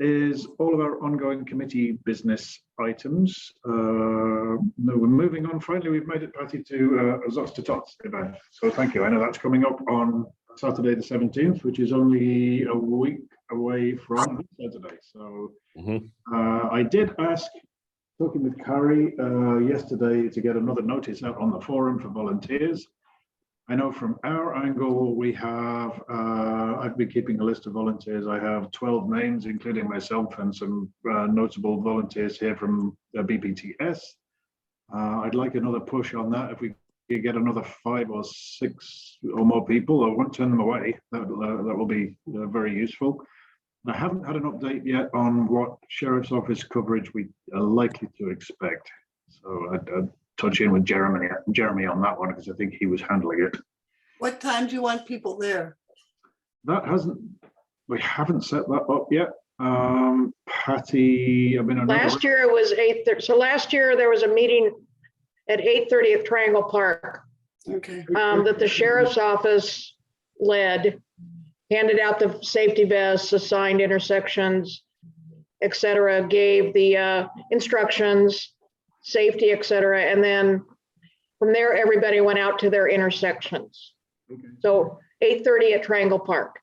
is all of our ongoing committee business items. No, we're moving on. Finally, we've made it, Patty, to Zots to Tots event. So thank you. I know that's coming up on Saturday the 17th, which is only a week away from Saturday. So I did ask, talking with Carrie yesterday, to get another notice out on the forum for volunteers. I know from our angle, we have, I've been keeping a list of volunteers. I have 12 names, including myself and some notable volunteers here from BPTS. I'd like another push on that. If we could get another 5 or 6 or more people, I won't turn them away. That will be very useful. I haven't had an update yet on what Sheriff's Office coverage we are likely to expect. So I'd touch in with Jeremy on that one, because I think he was handling it. What time do you want people there? We haven't set that up yet. Patty, I mean, Last year it was 8:30. So last year there was a meeting at 8:30 at Triangle Park Okay. that the sheriff's office led, handed out the safety vests, assigned intersections, et cetera, gave the instructions, safety, et cetera. And then from there, everybody went out to their intersections. Okay. So 8:30 at Triangle Park,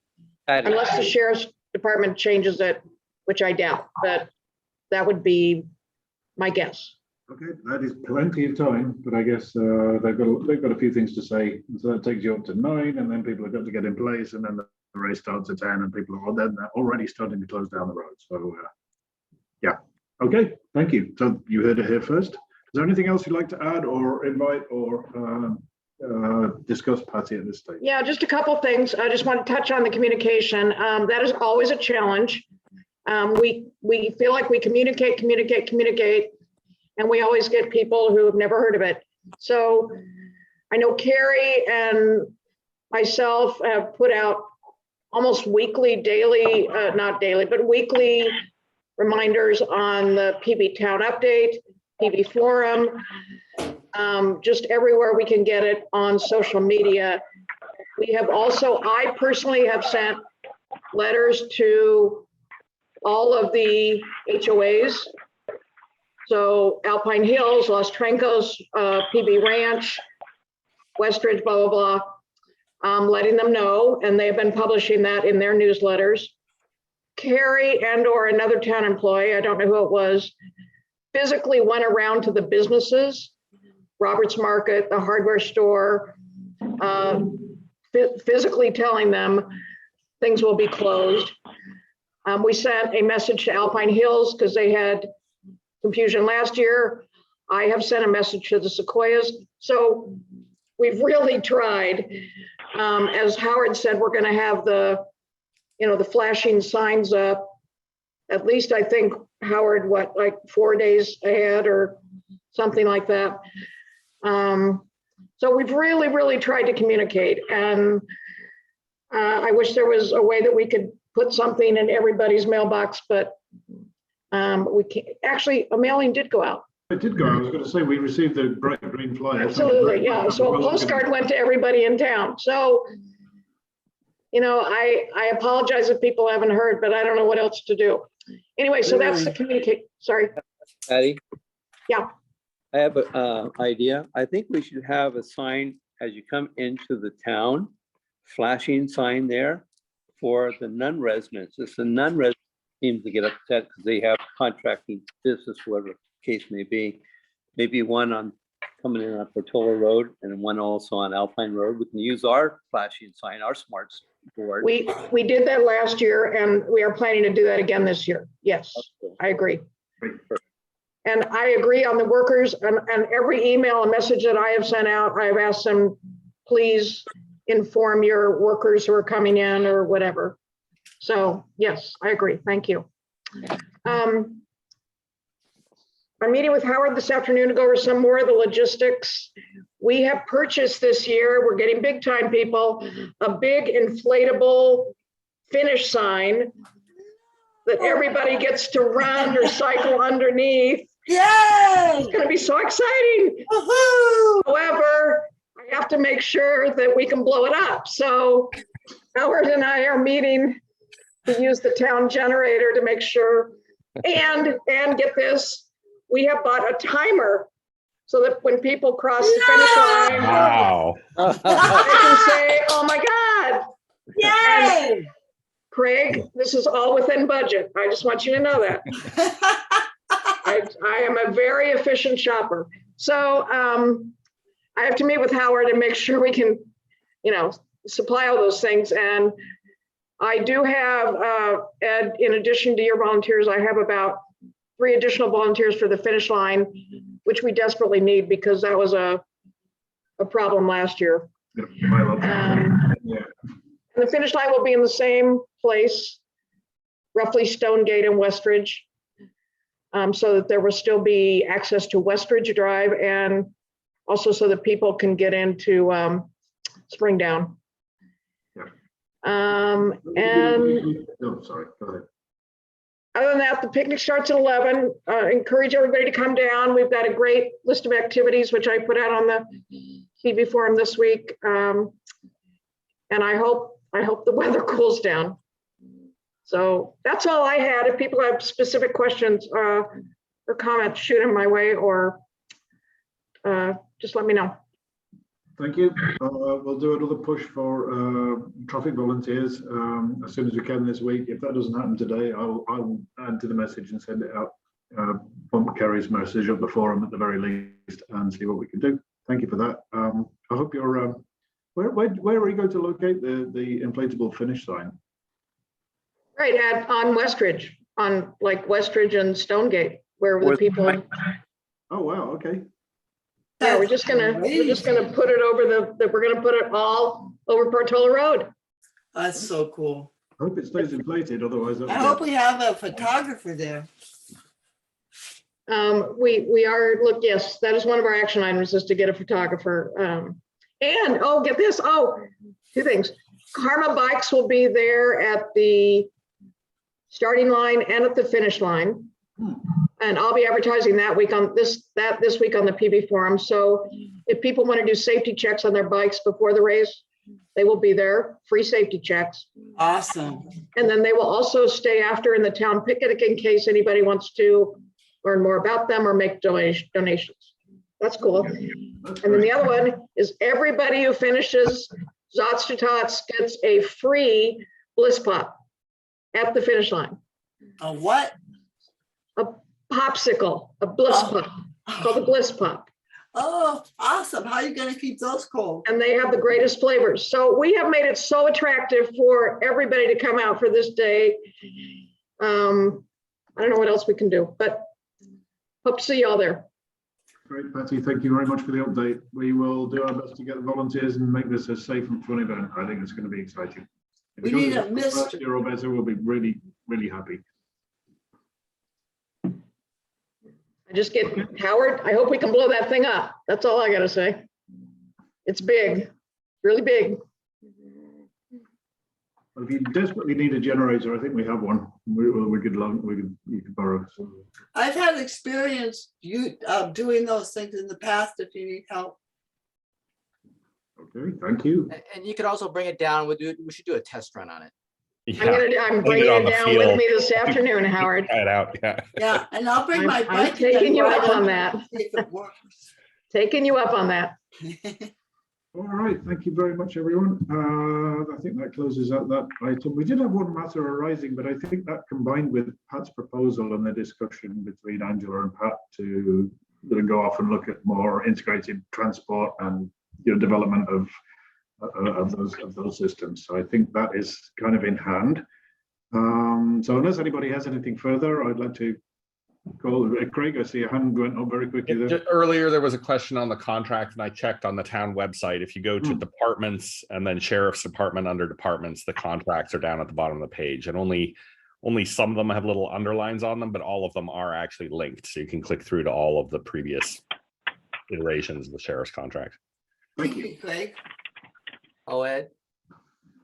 Patty, unless the sheriff's department changes it, which I doubt, but that would be my guess. Okay, that is plenty of time, but I guess they've got a few things to say. So that takes you up to 9, and then people have got to get in place, and then the race starts at 10, and people are then already starting to close down the road. So yeah, okay, thank you. So you heard it here first. Is there anything else you'd like to add or invite or discuss, Patty, at this stage? Yeah, just a couple of things. I just want to touch on the communication. That is always a challenge. We feel like we communicate, and we always get people who have never heard of it. So I know Carrie and myself have put out almost weekly, daily, not daily, but weekly reminders on the PB Town Update, PB Forum, just everywhere we can get it on social media. We have also, I personally have sent letters to all of the HOAs. So Alpine Hills, Los Trencos, PB Ranch, Westridge, blah, blah, blah, letting them know, and they've been publishing that in their newsletters. Carrie and or another town employee, I don't know who it was, physically went around to the businesses, Roberts Market, the hardware store, physically telling them things will be closed. We sent a message to Alpine Hills because they had confusion last year. I have sent a message to the Sequoias. So we've really tried. As Howard said, we're going to have the flashing signs up. At least I think, Howard, like 4 days ahead or something like that. So we've really tried to communicate. And I wish there was a way that we could put something in everybody's mailbox, but we can't. Actually, a mailing did go out. It did go. I was going to say we received the bright green flyer. Absolutely, yeah. So a postcard went to everybody in town. So, I apologize if people haven't heard, but I don't know what else to do. Anyway, so that's the communicate. Sorry. Patty? Yeah. I have an idea. I think we should have a sign as you come into the town, flashing sign there for the non-residents. If the non-residents seem to get upset because they have contracting business, whatever the case may be, maybe one on coming in on Portola Road and one also on Alpine Road. We can use our flashing sign, our smart board. We did that last year, and we are planning to do that again this year. Yes, I agree. And I agree on the workers, and every email and message that I have sent out, I have asked them, please inform your workers who are coming in or whatever. So yes, I agree. Thank you. I'm meeting with Howard this afternoon to go over some more of the logistics. We have purchased this year, we're getting big time, people, a big inflatable finish sign that everybody gets to run or cycle underneath. Yay! It's going to be so exciting. Woohoo! However, I have to make sure that we can blow it up. So Howard and I are meeting We use the town generator to make sure. And get this, we have bought a timer so that when people cross the finish line, Wow. they can say, oh my God. Yay! Craig, this is all within budget. I just want you to know that. I am a very efficient shopper. So I have to meet with Howard and make sure we can, supply all those things. And I do have, Ed, in addition to your volunteers, I have about 3 additional volunteers for the finish line, which we desperately need because that was a problem last year. Yeah. And the finish line will be in the same place, roughly Stonegate and Westridge, so that there will still be access to Westridge Drive and also so that people can get into Springdown. And Oh, sorry, go ahead. other than that, the picnic starts at 11. Encourage everybody to come down. We've got a great list of activities, which I put out on the TV forum this week. And I hope the weather cools down. So that's all I had. If people have specific questions or comments, shoot them my way or just let me know. Thank you. We'll do another push for traffic volunteers as soon as we can this week. If that doesn't happen today, I'll add to the message and send it out. Bump Kerry's message up the forum at the very least and see what we can do. Thank you for that. I hope you're. Where are you going to locate the inflatable finish sign? Right on Westridge, on like Westridge and Stonegate, where the people. Oh wow! Okay. Yeah, we're just gonna put it over we're gonna put it all over Portola Road. That's so cool. I hope it stays inflated. Otherwise, I hope we have a photographer there. We are, look, yes, that is one of our action items is to get a photographer. And get this. 2 things. Karma Bikes will be there at the starting line and at the finish line. And I'll be advertising that week on this week on the PB forum. So if people want to do safety checks on their bikes before the race, they will be there, free safety checks. Awesome. And then they will also stay after in the town picnic in case anybody wants to learn more about them or make donations. That's cool. And then the other one is everybody who finishes Zots to Tots gets a free Bliss Pop at the finish line. A what? A popsicle, a Bliss Pop, called a Bliss Pop. Oh, awesome. How are you going to keep those cold? And they have the greatest flavors. So we have made it so attractive for everybody to come out for this day. I don't know what else we can do, but hope to see y'all there. Great, Patty. Thank you very much for the update. We will do our best to get the volunteers and make this a safe and fun event. I think it's going to be exciting. If We it goes need a as well as last mystery. year or better, we'll be really, really happy. I just get Howard. I hope we can blow that thing up. That's all I got to say. It's big, really big. Well, if you desperately need a generator, I think we have one. You could borrow. So. I've had experience doing those things in the past if you need help. Okay, thank you. And you could also bring it down. We should do a test run on it. I'm bringing it down with me this afternoon, Howard. Try it out. Yeah. Yeah, and I'll bring my I'm bike. and taking then you ride up on it that. and see if it works. Taking you up on that. All right, thank you very much, everyone. I think that closes out that item. We did have one matter arising, but I think that combined with Pat's proposal and the discussion between Angela and Pat to go off and look at more integrated transport and development of those systems. So I think that is kind of in hand. So unless anybody has anything further, I'd like to call Craig. I see a hand went up very quickly there. Just earlier, there was a question on the contract, and I checked on the town website. If you go to departments and then sheriff's department under departments, the contracts are down at the bottom of the page, and only some of them have little underlines on them, but all of them are actually linked. So you can click through to all of the previous iterations of the sheriff's contract. Thank you, Craig. Oh, Ed,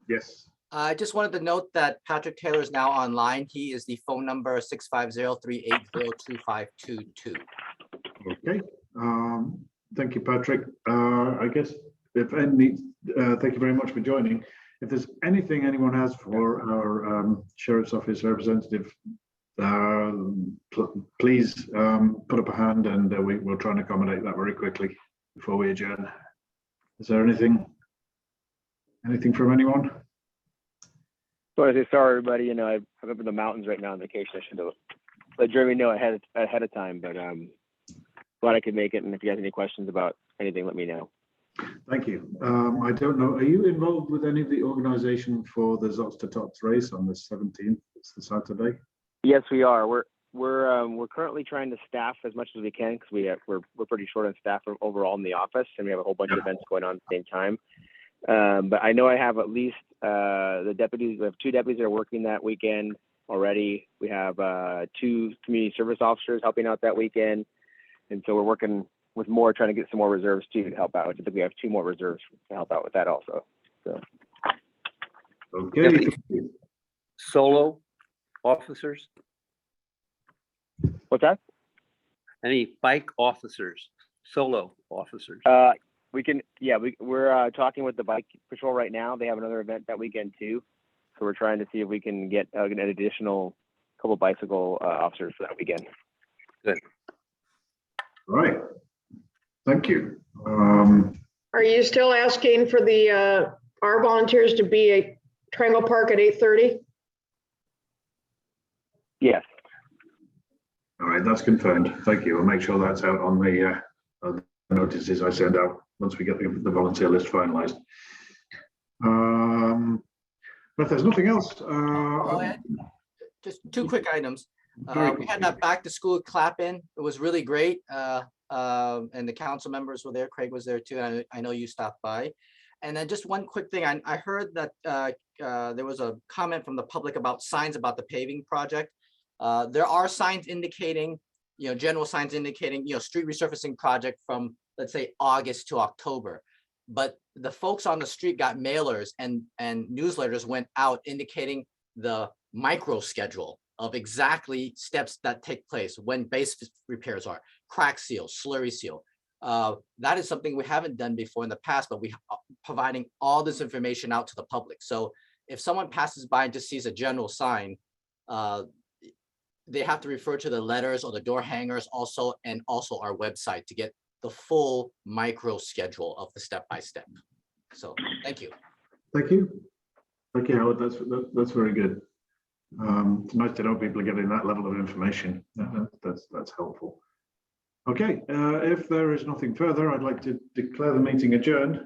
Yes. I just wanted to note that Patrick Taylor is now online. He is the phone number 650-380-2522. Okay. Thank you, Patrick. I guess if any, thank you very much for joining. if there's anything anyone has for our Sheriff's Office representative, please put up a hand, and we'll try and accommodate that very quickly before we adjourn. Is there anything from anyone? So I say sorry, everybody. You know, I'm up in the mountains right now on vacation. I should have let Jeremy know ahead of time, but glad I could make it. And if you have any questions about anything, let me know. Thank you. I don't know. Are you involved with any of the organisation for the Zots to Tots race on the 17th? It's the Saturday. Yes, we are. We're currently trying to staff as much as we can because we're pretty short on staff overall in the office, and we have a whole bunch of events going on at the same time. But I know I have at least the deputies. We have 2 deputies that are working that weekend already. We have 2 community service officers helping out that weekend, and so we're working with more, trying to get some more reserves too to help out. I think we have 2 more reserves to help out with that also. So. Okay. Solo officers? What's that? Any bike officers, solo officers? We're talking with the bike patrol right now. They have another event that weekend too. So we're trying to see if we can get an additional couple bicycle officers for that weekend. Good. All right. Thank you. Are you still asking for our volunteers to be at Triangle Park at 8:30? Yes. All right, that's confirmed. Thank you. I'll make sure that's out on the notices I send out once we get the volunteer list finalized. But if there's nothing else, Just 2 quick items. We had that back to school clap in. It was really great. And the council members were there. Craig was there too. And I know you stopped by. And then just one quick thing. I heard that there was a comment from the public about signs about the paving project. There are signs indicating, general signs indicating, street resurfacing project from, let's say, August to October. But the folks on the street got mailers and newsletters went out indicating the micro schedule of exactly steps that take place when base repairs are, crack seal, slurry seal. That is something we haven't done before in the past, but we are providing all this information out to the public. So if someone passes by and just sees a general sign, they have to refer to the letters or the door hangers also, and also our website to get the full micro schedule of the step-by-step. So thank you. thank you. Thank you, Howard. That's very good. It's nice to know people are getting that level of information. That's helpful. Okay, if there is nothing further, I'd like to declare the meeting adjourned.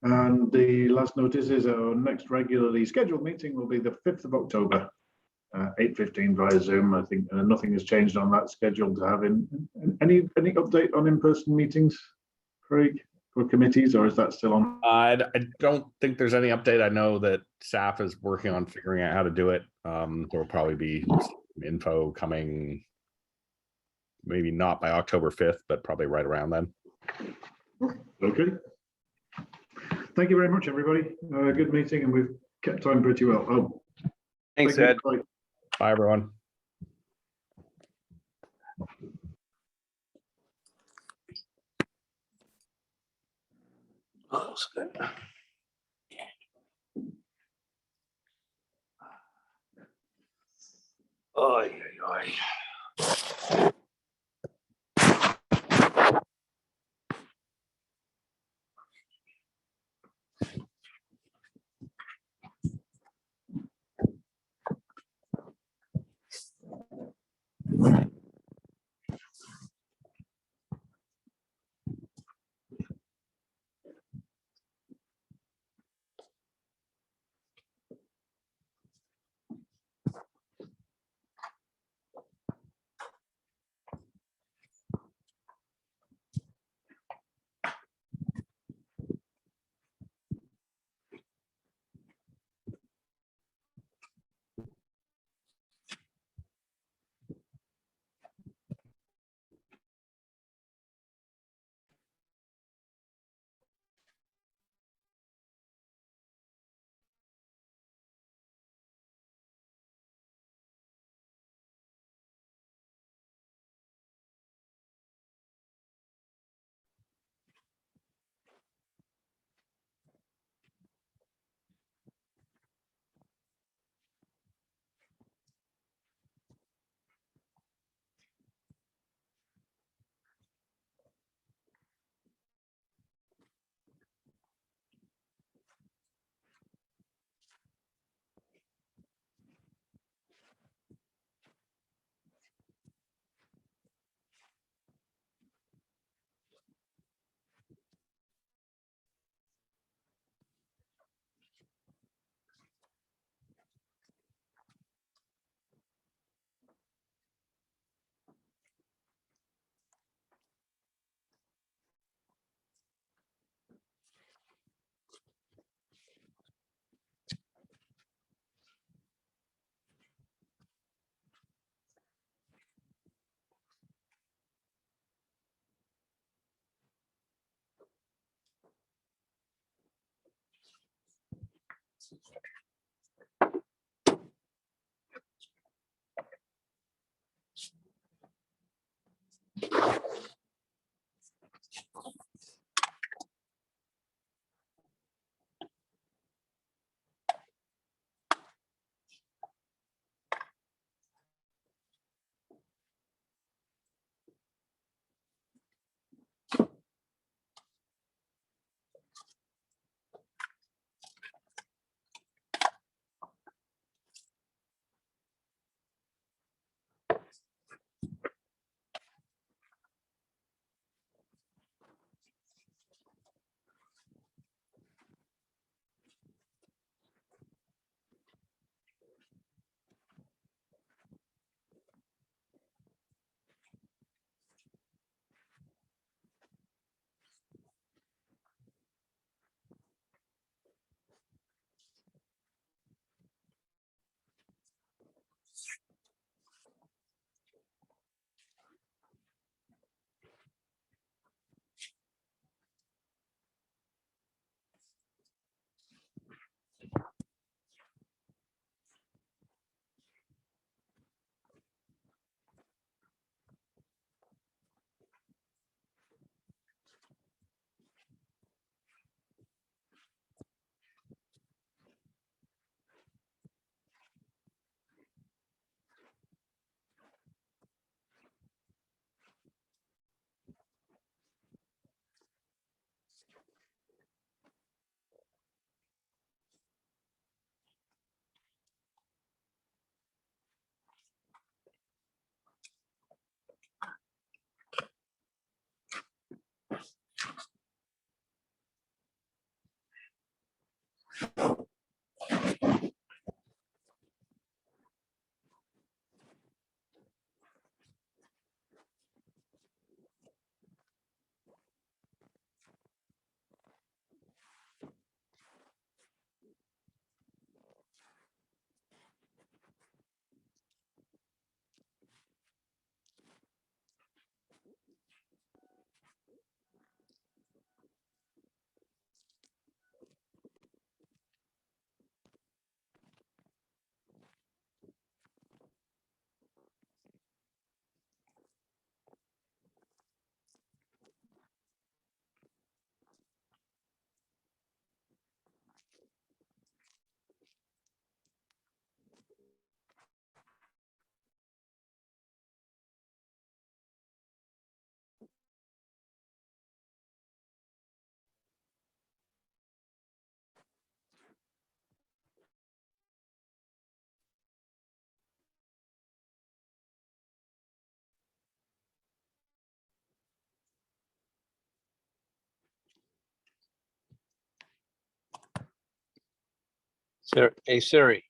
And the last notice is our next regularly scheduled meeting will be the 5th of October, 8:15 via Zoom. I think nothing has changed on that schedule to have any update on in-person meetings, Craig, for committees, or is that still on? I don't think there's any update. I know that staff is working on figuring out how to do it. There will probably be some info coming, maybe not by October 5th, but probably right around then. Okay. Thank you very much, everybody. Good meeting, and we've kept time pretty well. Oh, Thanks, thank Ed. you. Bye. Bye, everyone. Oh, that's good. Oy, oy, oy. Hey Siri,